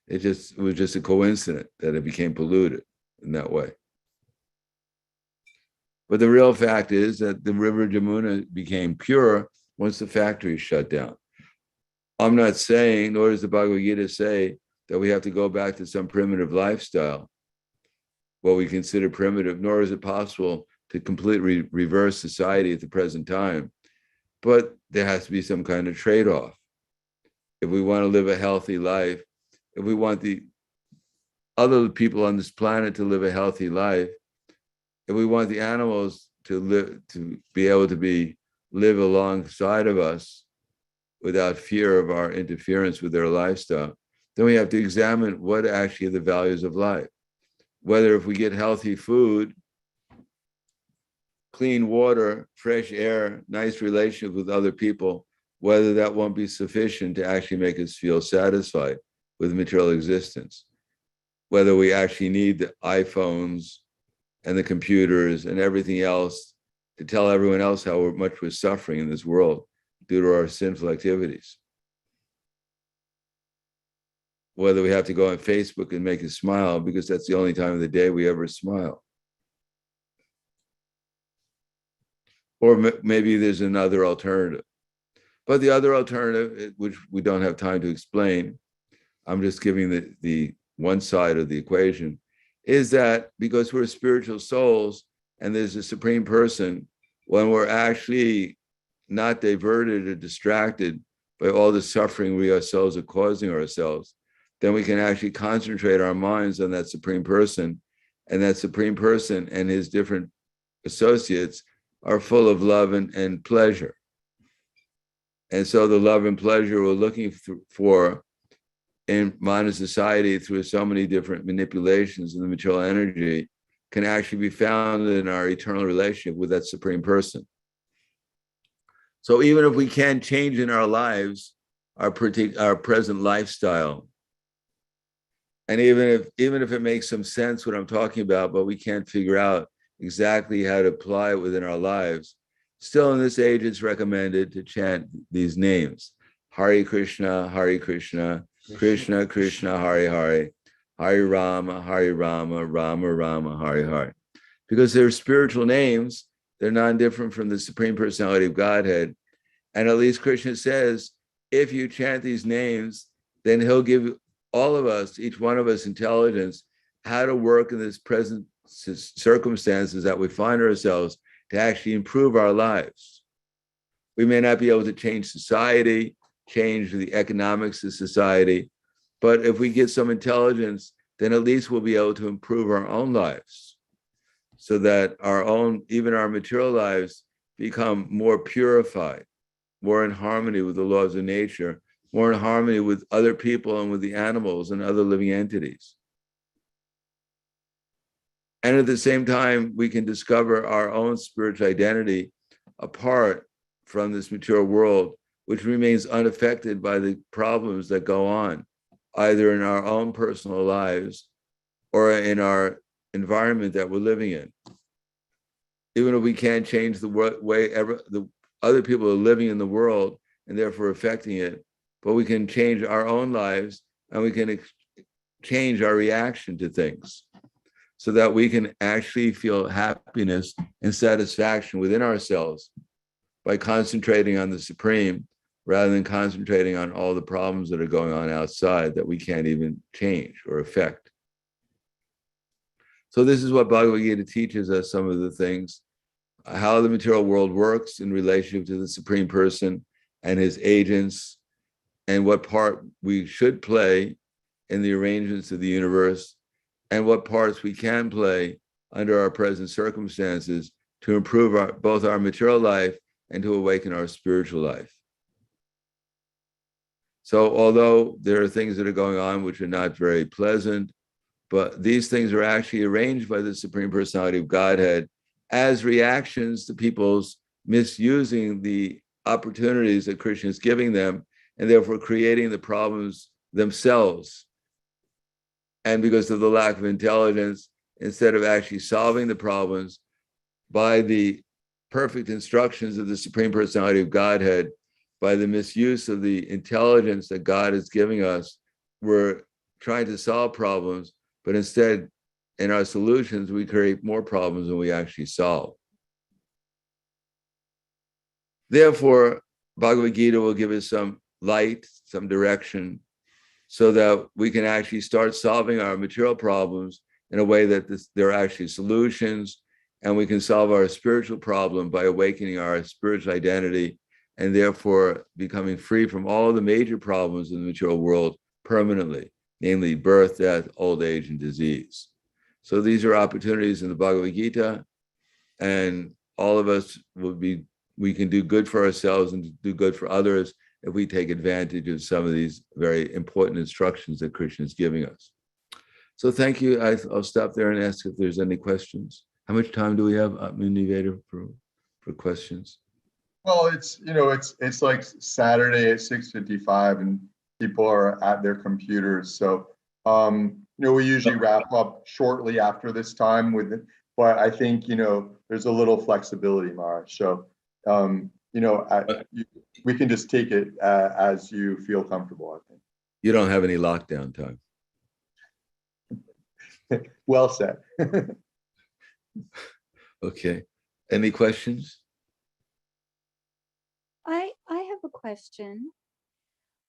[SPEAKER 1] It was just a coincidence that it became polluted in that way. But the real fact is that the river Jamuna became pure once the factories shut down. I'm not saying, nor does the Bhagavad-gita say, that we have to go back to some primitive lifestyle, what we consider primitive, nor is it possible to completely reverse society at the present time. But there has to be some kind of trade-off. If we want to live a healthy life, if we want the other people on this planet to live a healthy life, if we want the animals to be able to live alongside of us without fear of our interference with their lifestyle, then we have to examine what actually are the values of life. Whether if we get healthy food, clean water, fresh air, nice relationship with other people, whether that won't be sufficient to actually make us feel satisfied with material existence. whether we actually need the iPhones and the computers and everything else to tell everyone else how much we're suffering in this world due to our sinful activities. Whether we have to go on Facebook and make a smile because that's the only time of the day we ever smile. Or maybe there's another alternative. But the other alternative, which we don't have time to explain, I'm just giving the one side of the equation, is that because we're spiritual souls and there's a supreme person, when we're actually not diverted or distracted by all the suffering we ourselves are causing ourselves, then we can actually concentrate our minds on that supreme person, and that supreme person and his different associates are full of love and pleasure. And so the love and pleasure we're looking for in modern society through so many different manipulations of the material energy can actually be found in our eternal relationship with that supreme person. So even if we can't change in our lives, our present lifestyle, and even if it makes some sense what I'm talking about, but we can't figure out exactly how to apply it within our lives, still in this age, it's recommended to chant these names. Hare Krishna, Krishna Krishna, Hare Hare, Hare Rama, Rama Rama, Hare Hare. Because they're spiritual names, they're non-different from the Supreme Personality of Godhead. And at least Krishna says, if you chant these names, then he'll give all of us, each one of us, intelligence, how to work in this present circumstances that we find ourselves to actually improve our lives. We may not be able to change society, change the economics of society, but if we get some intelligence, then at least we'll be able to improve our own lives so that even our material lives become more purified, more in harmony with the laws of nature, more in harmony with other people and with the animals and other living entities. And at the same time, we can discover our own spiritual identity apart from this material world, which remains unaffected by the problems that go on, either in our own personal lives or in our environment that we're living in. Even if we can't change the way the other people are living in the world and therefore affecting it, but we can change our own lives and we can change our reaction to things so that we can actually feel happiness and satisfaction within ourselves by concentrating on the Supreme rather than concentrating on all the problems that are going on outside that we can't even change or affect. So this is what Bhagavad-gita teaches us, some of the things, how the material world works in relationship to the Supreme Person and his agents, and what part we should play in the arrangements of the universe, and what parts we can play under our present circumstances to improve both our material life and to awaken our spiritual life. So although there are things that are going on which are not very pleasant, but these things are actually arranged by the Supreme Personality of Godhead as reactions to people's misusing the opportunities that Krishna is giving them, and therefore creating the problems themselves. And because of the lack of intelligence, instead of actually solving the problems by the perfect instructions of the Supreme Personality of Godhead, by the misuse of the intelligence that God is giving us, we're trying to solve problems, but instead, in our solutions, we create more problems than we actually solve. Therefore, Bhagavad Gita will give us some light, some direction, so that we can actually start solving our material problems in a way that there are actually solutions, and we can solve our spiritual problem by awakening our spiritual identity and therefore becoming free from all the major problems in the material world permanently, namely birth, death, old age, and disease. So these are opportunities in the Bhagavad Gita, and all of us we can do good for ourselves and do good for others if we take advantage of some of these very important instructions that Krishna is giving us. So thank you. I'll stop there and ask if there's any questions. How much time do we have, Niveda, for questions?
[SPEAKER 2] Well, it's like Saturday at 6:55 and people are at their computers. So we usually wrap up shortly after this time with it, but I think, there's a little flexibility, Mara. So, we can just take it as you feel comfortable, I think.
[SPEAKER 1] You don't have any lockdown time.
[SPEAKER 2] Well said.
[SPEAKER 1] Okay. Any questions?
[SPEAKER 3] I have a question.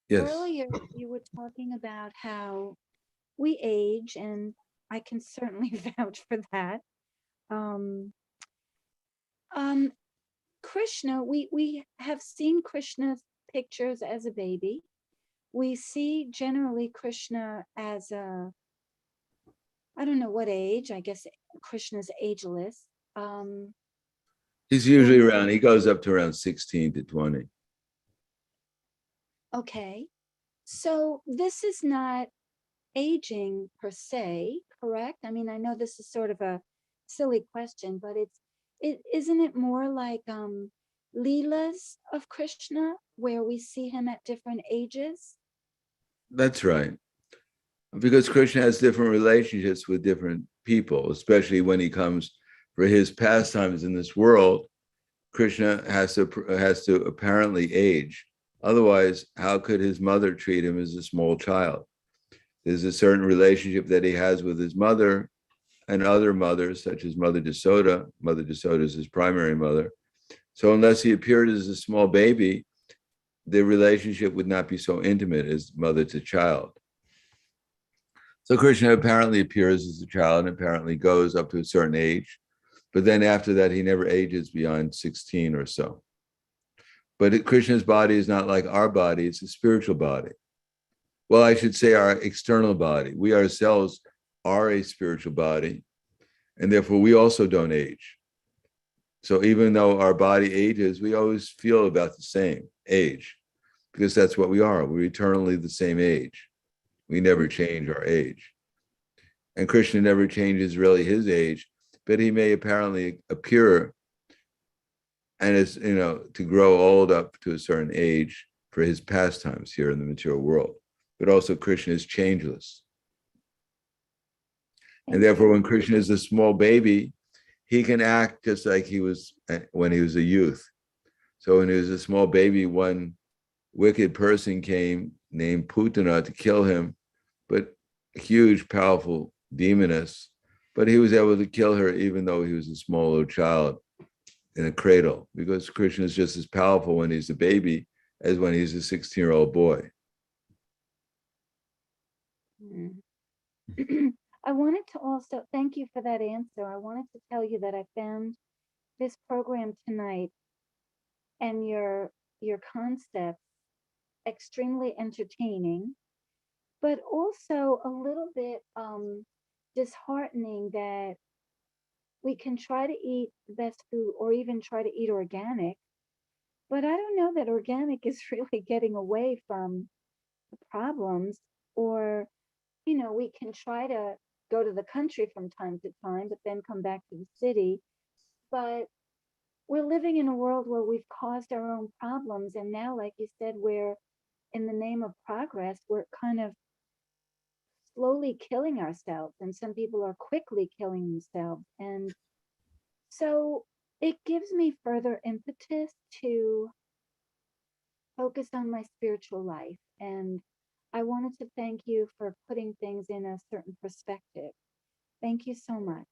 [SPEAKER 1] Yes.
[SPEAKER 3] Earlier, you were talking about how we age, and I can certainly vouch for that. Krishna, we have seen Krishna's pictures as a baby. We see generally Krishna as I don't know what age, I guess Krishna's ageless.
[SPEAKER 1] He's usually around, he goes up to around 16 to 20.
[SPEAKER 3] Okay. So this is not aging per se, correct? I mean, I know this is sort of a silly question, but isn't it more like Leelas of Krishna, where we see him at different ages?
[SPEAKER 1] That's right. Because Krishna has different relationships with different people, especially when he comes for his pastimes in this world. Krishna has to apparently age. Otherwise, how could his mother treat him as a small child? There's a certain relationship that he has with his mother and other mothers, such as Mother Jasoda. Mother Jasoda is his primary mother. So unless he appeared as a small baby, the relationship would not be so intimate as mother to child. So Krishna apparently appears as a child and apparently goes up to a certain age. But then after that, he never ages beyond 16 or so. But Krishna's body is not like our body, it's a spiritual body. Well, I should say our external body. We ourselves are a spiritual body, and therefore we also don't age. So even though our body ages, we always feel about the same age, because that's what we are. We're eternally the same age. We never change our age. And Krishna never changes really his age, but he may apparently appear and is, to grow old up to a certain age for his pastimes here in the material world. But also Krishna is changeless. And therefore, when Krishna is a small baby, he can act just like he was when he was a youth. So when he was a small baby, one wicked person came named Putana to kill him, but a huge, powerful demoness. But he was able to kill her even though he was a small little child in a cradle, because Krishna is just as powerful when he's a baby as when he's a 16-year-old boy.
[SPEAKER 3] I wanted to also thank you for that answer. I wanted to tell you that I found this program tonight and your concepts extremely entertaining, but also a little bit disheartening that we can try to eat the best food or even try to eat organic, but I don't know that organic is really getting away from the problems. Or we can try to go to the country from time to time, but then come back to the city. But we're living in a world where we've caused our own problems. And now, like you said, we're in the name of progress, we're kind of slowly killing ourselves. And some people are quickly killing themselves. And so it gives me further impetus to focus on my spiritual life. And I wanted to thank you for putting things in a certain perspective. Thank you so much.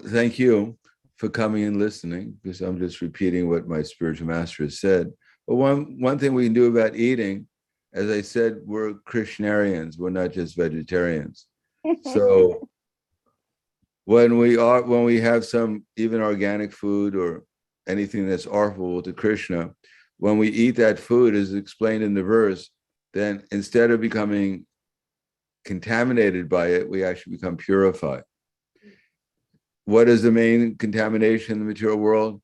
[SPEAKER 1] Thank you for coming and listening, because I'm just repeating what my spiritual master has said. But one thing we can do about eating, as I said, we're Krishnarians. We're not just vegetarians. So when we have some even organic food or anything that's offerable to Krishna, when we eat that food, as explained in the verse, then instead of becoming contaminated by it, we actually become purified. What is the main contamination in the material world?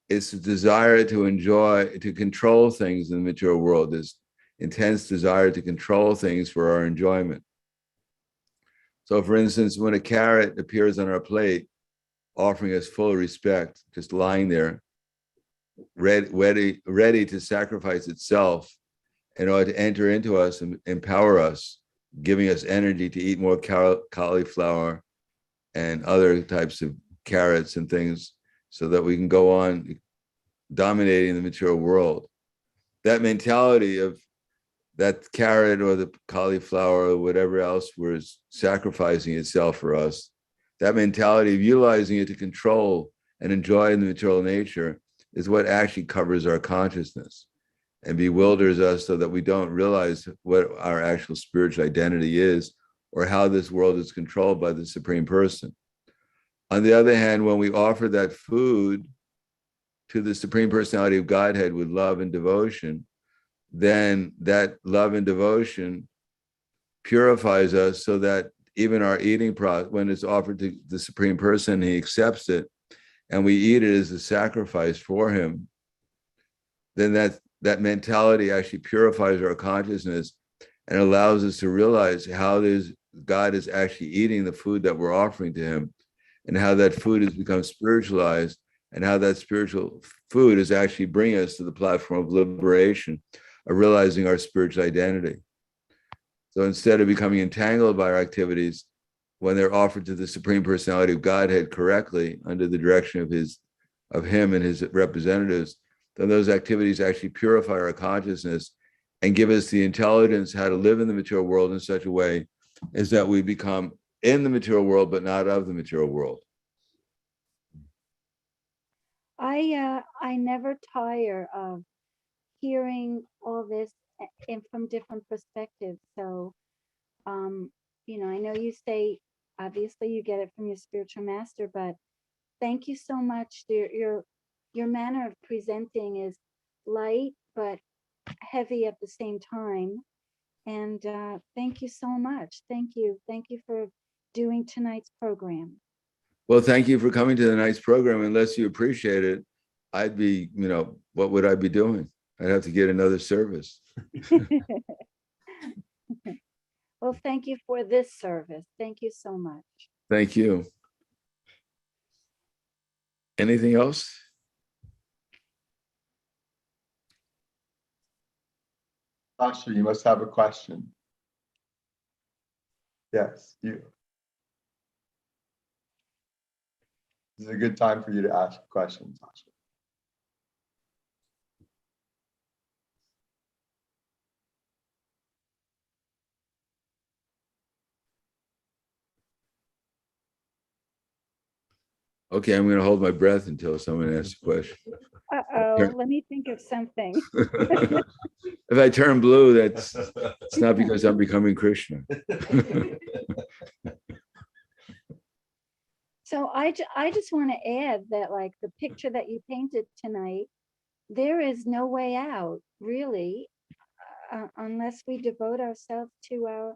[SPEAKER 1] It's the desire to control things in the material world, this intense desire to control things for our enjoyment. So for instance, when a carrot appears on our plate, offering us full respect, just lying there, ready to sacrifice itself in order to enter into us and empower us giving us energy to eat more cauliflower and other types of carrots and things so that we can go on dominating the material world. That mentality of that carrot or the cauliflower or whatever else was sacrificing itself for us, that mentality of utilizing it to control and enjoy the material nature is what actually covers our consciousness and bewilders us so that we don't realize what our actual spiritual identity is or how this world is controlled by the Supreme Person. On the other hand, when we offer that food to the Supreme Personality of Godhead with love and devotion, then that love and devotion purifies us so that even our eating process, when it's offered to the Supreme Person, he accepts it, and we eat it as a sacrifice for him, then that mentality actually purifies our consciousness and allows us to realize how God is actually eating the food that we're offering to him, and how that food has become spiritualized, and how that spiritual food is actually bringing us to the platform of liberation, of realizing our spiritual identity. So instead of becoming entangled by our activities, when they're offered to the Supreme Personality of Godhead correctly, under the direction of him and his representatives, then those activities actually purify our consciousness and give us the intelligence how to live in the material world in such a way as that we become in the material world, but not of the material world.
[SPEAKER 3] I never tire of hearing all this and from different perspectives. So, I know you say, obviously you get it from your spiritual master, but thank you so much. Your manner of presenting is light, but heavy at the same time. And thank you so much. Thank you. Thank you for doing tonight's program.
[SPEAKER 1] Well, thank you for coming to the night's program. Unless you appreciate it, I'd be, what would I be doing? I'd have to get another service.
[SPEAKER 3] Well, thank you for this service. Thank you so much.
[SPEAKER 1] Thank you. Anything else?
[SPEAKER 2] Sasha, you must have a question. Yes, you. This is a good time for you to ask questions, Sasha.
[SPEAKER 1] Okay, I'm going to hold my breath until someone asks a question.
[SPEAKER 3] Uh-oh, let me think of something.
[SPEAKER 1] If I turn blue, it's not because I'm becoming Krishna.
[SPEAKER 3] So I just want to add that, like, the picture that you painted tonight, there is no way out, really, unless we devote ourselves to our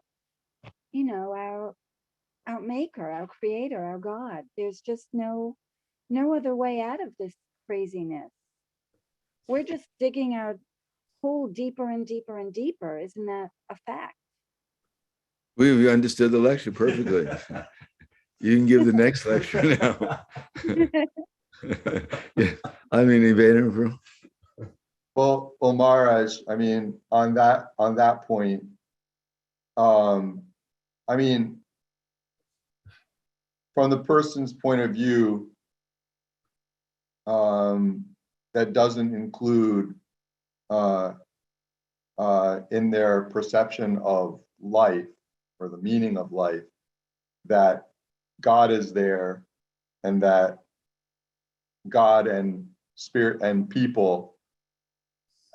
[SPEAKER 3] maker, our creator, our God. There's just no other way out of this craziness. We're just digging our hole deeper and deeper and deeper. Isn't that a fact?
[SPEAKER 1] We understood the lecture perfectly. You can give the next lecture now. Yeah, I mean, Evader.
[SPEAKER 2] Well, Maharaj, I mean, on that point, I mean, from the person's point of view, that doesn't include in their perception of life or the meaning of life, that God is there and that God and spirit and people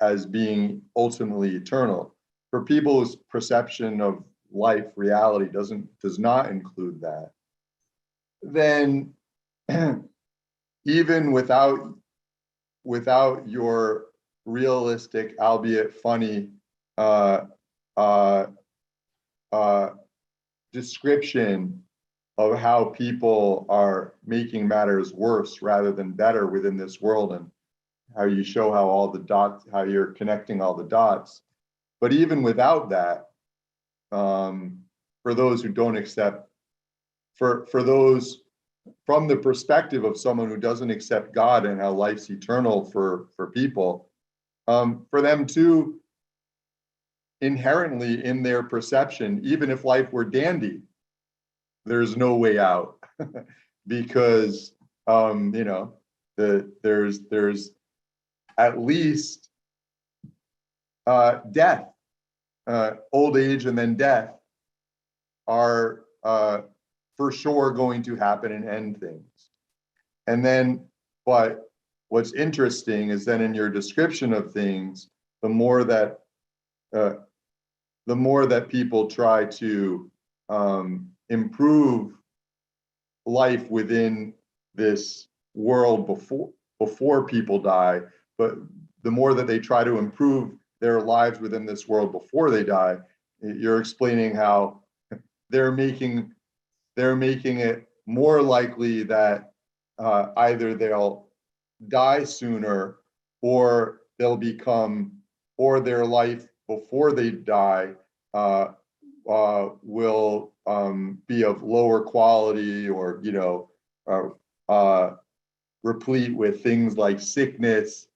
[SPEAKER 2] as being ultimately eternal. For people's perception of life, reality does not include that. Then even without your realistic, albeit funny, description of how people are making matters worse rather than better within this world, and how you show how all the dots, how you're connecting all the dots. But even without that, for those who don't accept, for those from the perspective of someone who doesn't accept God and how life's eternal for people, for them too, inherently in their perception, even if life were dandy, there's no way out because there's at least death, old age, and then death are for sure going to happen and end things. And then, but what's interesting is then in your description of things, the more that people try to improve life within this world before people die, but the more that they try to improve their lives within this world before they die, you're explaining how they're making it more likely that either they'll die sooner or they'll become, or their life before they die will be of lower quality, or replete with things like sickness.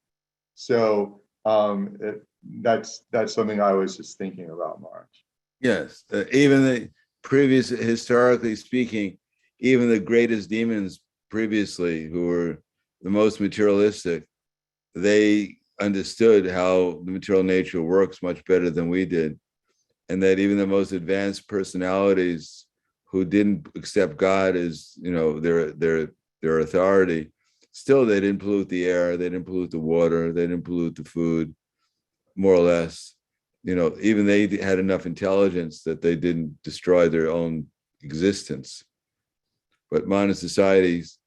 [SPEAKER 2] So that's something I was just thinking about, Marge.
[SPEAKER 1] Yes, even the previous, historically speaking, even the greatest demons previously, who were the most materialistic, they understood how the material nature works much better than we did. And that even the most advanced personalities who didn't accept God as, their authority, still they didn't pollute the air, they didn't pollute the water, they didn't pollute the food, more or less. Even they had enough intelligence that they didn't destroy their own existence. But modern societies,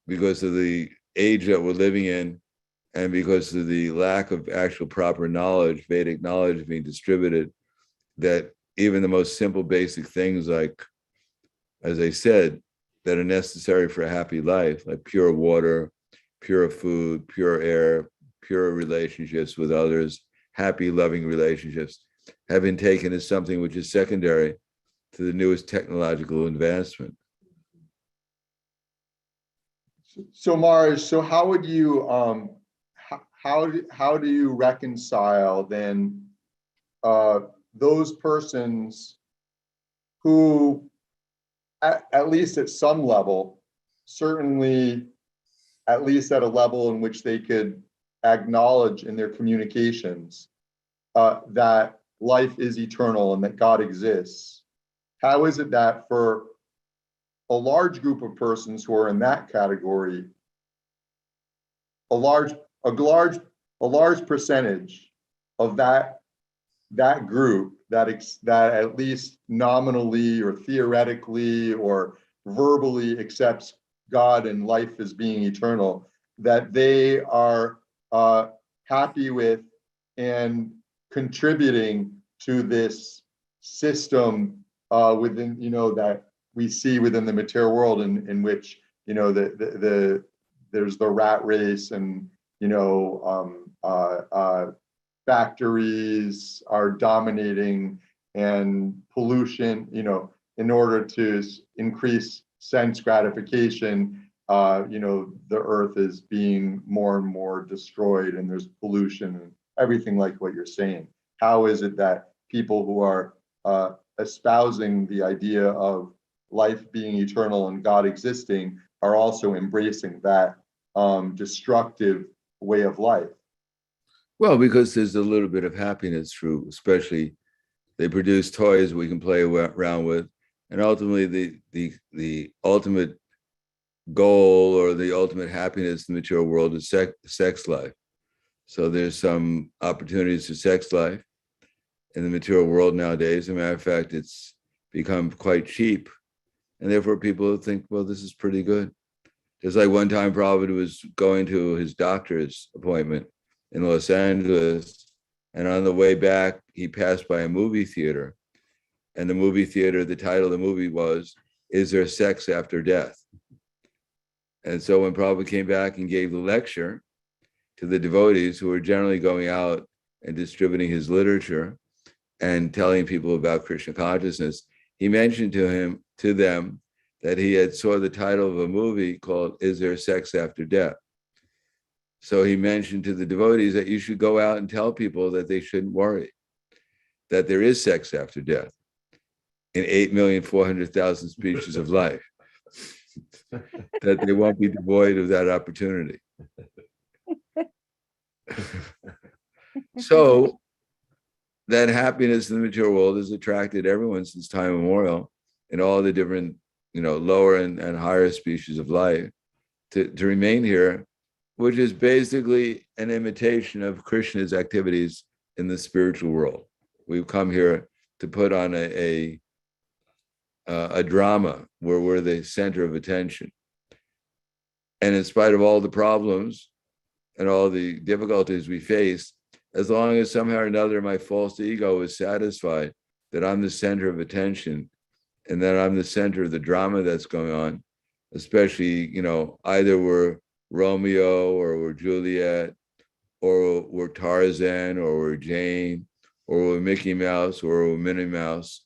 [SPEAKER 1] because of the age that we're living in, and because of the lack of actual proper knowledge, Vedic knowledge being distributed, that even the most simple basic things, like, as I said, that are necessary for a happy life, like pure water, pure food, pure air, pure relationships with others, happy, loving relationships, have been taken as something which is secondary to the newest technological advancement.
[SPEAKER 2] So Marge, so how would you how do you reconcile then those persons who, at least at some level, certainly at least at a level in which they could acknowledge in their communications that life is eternal and that God exists? How is it that for a large group of persons who are in that category, a large percentage of that group that at least nominally or theoretically or verbally accepts God and life as being eternal, that they are happy with and contributing to this system within, that we see within the material world, in which there's the rat race, and factories are dominating, and pollution, in order to increase sense gratification, the earth is being more and more destroyed, and there's pollution and everything like what you're saying. How is it that people who are espousing the idea of life being eternal and God existing are also embracing that destructive way of life?
[SPEAKER 1] Well, because there's a little bit of happiness through, especially they produce toys we can play around with, and ultimately the ultimate goal or the ultimate happiness in the material world is sex life. So there's some opportunities for sex life in the material world nowadays. As a matter of fact, it's become quite cheap, and therefore people think, well, this is pretty good. Just like one time Prabhupada was going to his doctor's appointment in Los Angeles, and on the way back, he passed by a movie theater. And the movie theater, the title of the movie was, "Is There Sex After Death?" And so when Prabhupada came back and gave the lecture to the devotees who were generally going out and distributing his literature and telling people about Krishna consciousness, he mentioned to them that he had saw the title of a movie called "Is There Sex After Death?" So he mentioned to the devotees that you should go out and tell people that they shouldn't worry, that there is sex after death in 8,400,000 species of life, that they won't be devoid of that opportunity. So that happiness in the material world has attracted everyone since time immemorial in all the different, lower and higher species of life to remain here, which is basically an imitation of Krishna's activities in the spiritual world. We've come here to put on a drama where we're the center of attention. And in spite of all the problems and all the difficulties we face, as long as somehow or another my false ego is satisfied that I'm the center of attention and that I'm the center of the drama that's going on, especially, either we're Romeo or we're Juliet or we're Tarzan or we're Jane or we're Mickey Mouse or we're Minnie Mouse,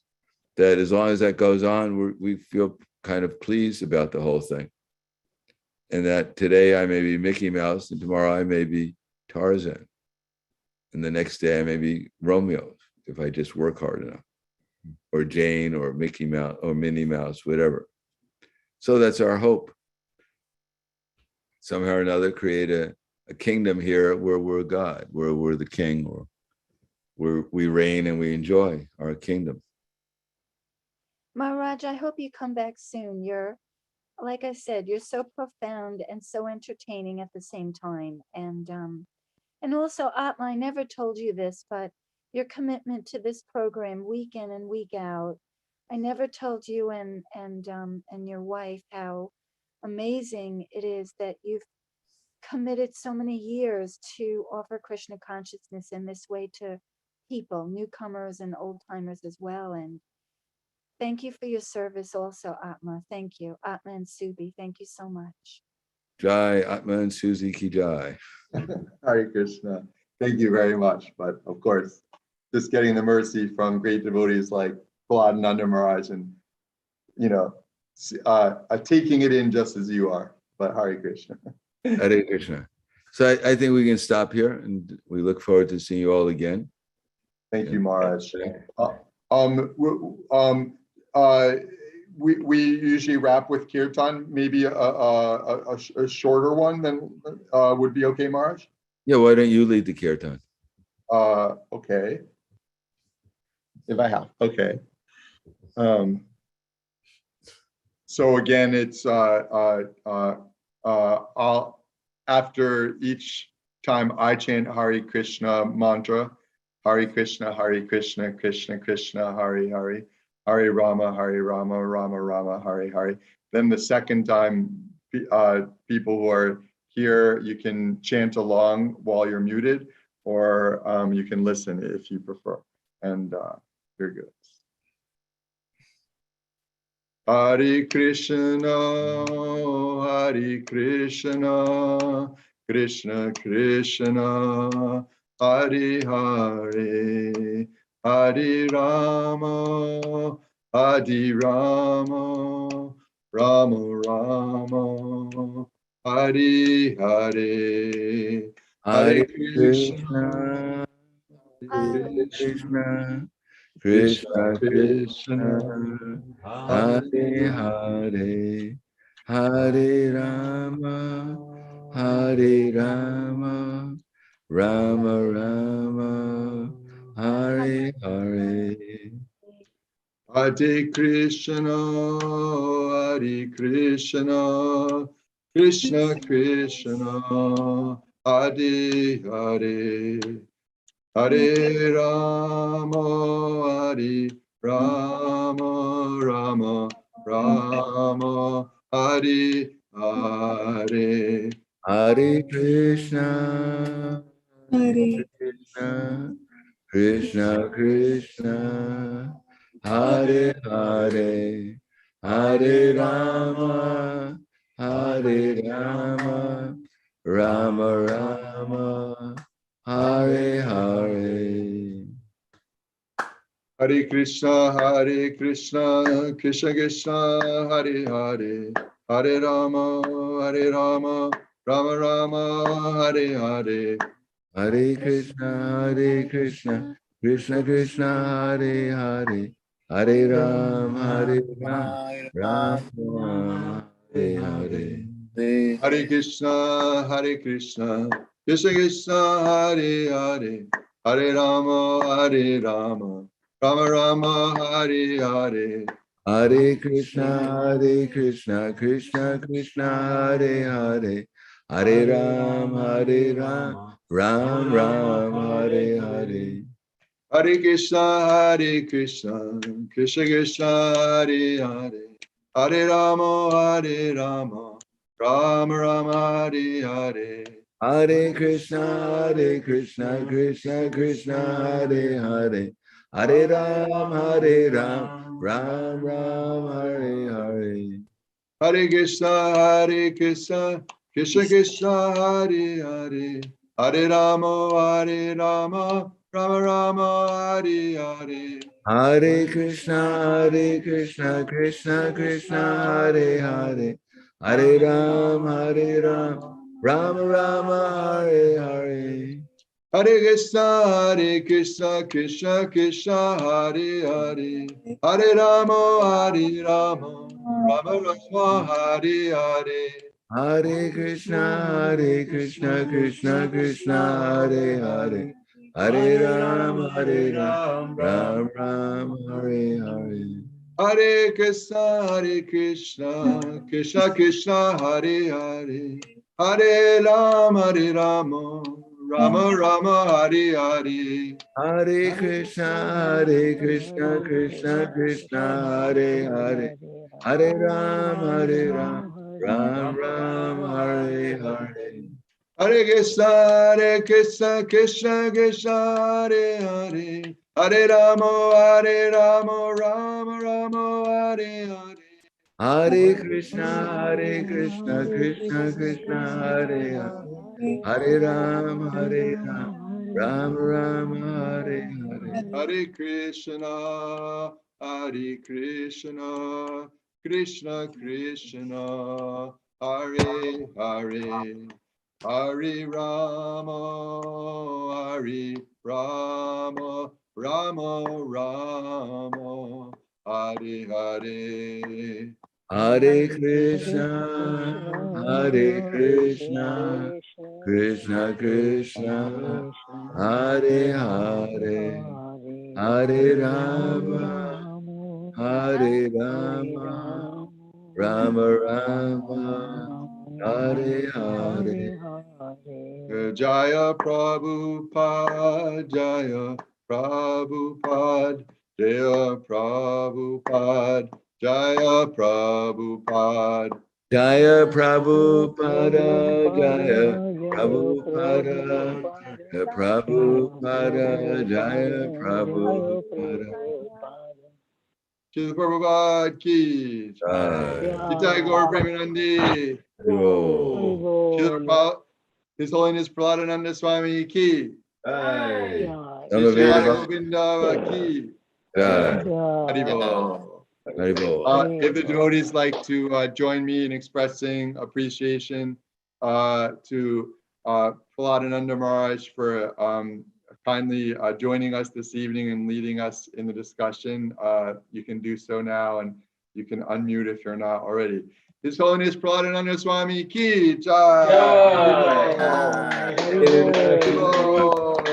[SPEAKER 1] that as long as that goes on, we feel kind of pleased about the whole thing. And that today I may be Mickey Mouse and tomorrow I may be Tarzan. And the next day I may be Romeo if I just work hard enough, or Jane or Mickey Mouse or Minnie Mouse, whatever. So that's our hope. Somehow or another create a kingdom here where we're God, where we're the king, or where we reign and we enjoy our kingdom.
[SPEAKER 3] Maharaj, I hope you come back soon. You're, like I said, you're so profound and so entertaining at the same time. And also, Atma, I never told you this, but your commitment to this program week in and week out. I never told you and your wife how amazing it is that you've committed so many years to offer Krishna consciousness in this way to people, newcomers and old timers as well. And thank you for your service also, Atma. Thank you. Atma and Subi, thank you so much.
[SPEAKER 1] Jai, Atma and Susie ki jai.
[SPEAKER 2] Hare Krishna. Thank you very much. But of course, just getting the mercy from great devotees like Prahladananda Maharaj and, taking it in just as you are. But Hare Krishna.
[SPEAKER 1] Hare Krishna. So I think we can stop here and we look forward to seeing you all again.
[SPEAKER 2] Thank you, Maharaj. We usually wrap with kirtan. Maybe a shorter one than would be okay, Maharaj.
[SPEAKER 1] Yeah, why don't you lead the kirtan?
[SPEAKER 2] Okay. If I have, okay. So again, it's after each time I chant Hare Krishna mantra, Hare Krishna, Krishna Krishna, Hare Hare, Hare Rama, Rama Rama, Hare Hare. Then the second time, people who are here, you can chant along while you're muted, or you can listen if you prefer. And you're good. Hare Krishna, Krishna Krishna, Hare Hare, Hare Rama, Rama Rama, Hare Hare,
[SPEAKER 1] Hare Krishna, Hare Krishna, Krishna Krishna, Hare Hare, Hare Rama, Rama Rama, Hare Hare.
[SPEAKER 2] Hare Krishna, Krishna Krishna, Hare Hare, Hare Rama, Rama Rama, Hare Hare.
[SPEAKER 1] Hare Krishna, Krishna, Krishna Krishna, Hare Hare, Hare Rama, Rama Rama, Hare Hare.
[SPEAKER 2] Hare Krishna, Krishna Krishna, Hare Hare, Hare Rama, Rama Rama, Hare Hare.
[SPEAKER 1] Hare Krishna, Krishna Krishna Hare Hare, Hare Ram, Ram Ram, Hare Hare.
[SPEAKER 2] Hare Krishna, Krishna Krishna, Hare Hare, Hare Rama, Rama Rama, Hare Hare.
[SPEAKER 1] Hare Krishna, Krishna Krishna, Hare Hare, Hare Ram, Ram Ram, Hare Hare.
[SPEAKER 2] Hare Krishna, Krishna Krishna, Hare Hare, Hare Rama, Rama Rama, Hare Hare.
[SPEAKER 1] Hare Krishna, Krishna Krishna, Hare Hare, Hare Ram, Ram Ram, Hare Hare.
[SPEAKER 2] Hare Krishna, Krishna Krishna, Hare Hare, Hare Rama, Rama Rama, Hare Hare.
[SPEAKER 1] Hare Krishna, Krishna Krishna, Hare Hare, Hare Ram, Ram Rama, Hare Hare.
[SPEAKER 2] Hare Krishna, Krishna Krishna, Hare Hare, Hare Rama, Rama Rama, Hare Hare.
[SPEAKER 1] Hare Krishna, Krishna Krishna, Hare Hare, Hare Ram, Ram Ram, Hare Hare.
[SPEAKER 2] Hare Krishna, Krishna Krishna, Hare Hare, Hare Rama, Rama Rama, Hare Hare.
[SPEAKER 1] Hare Krishna, Krishna Krishna, Hare Hare, Hare Ram, Ram Ram, Hare Hare.
[SPEAKER 2] Hare Krishna, Krishna Krishna, Hare Hare, Hare Rama, Rama Rama, Hare Hare.
[SPEAKER 1] Hare Krishna, Krishna Krishna, Hare Hare, Hare Ram, Ram Ram, Hare Hare.
[SPEAKER 2] Hare Krishna, Krishna Krishna, Hare Hare, Hare Rama, Rama Rama, Hare Hare.
[SPEAKER 1] Hare Krishna, Krishna Krishna, Hare Hare, Hare Rama, Rama Rama, Hare Hare.
[SPEAKER 2] Jaya Prabhupada, Jaya Prabhupada, Jaya Prabhupada, Jaya Prabhupada.
[SPEAKER 1] Jaya Prabhupada, Jaya Prabhupada, Jaya Prabhupada, Jaya Prabhupada.
[SPEAKER 2] Shri Prabhupada ki. Jai Gaur Premanandi. His Holiness Prahladananda Swami ki.
[SPEAKER 1] Jai.
[SPEAKER 2] Shri Govinda ki.
[SPEAKER 1] Jai.
[SPEAKER 2] Haribol.
[SPEAKER 1] Haribol.
[SPEAKER 2] If the devotees like to join me in expressing appreciation to Prahladananda Maharaj for kindly joining us this evening and leading us in the discussion, you can do so now, and you can unmute if you're not already. His Holiness Prahladananda Swami ki jai.
[SPEAKER 1] Jai.
[SPEAKER 2] Haribol.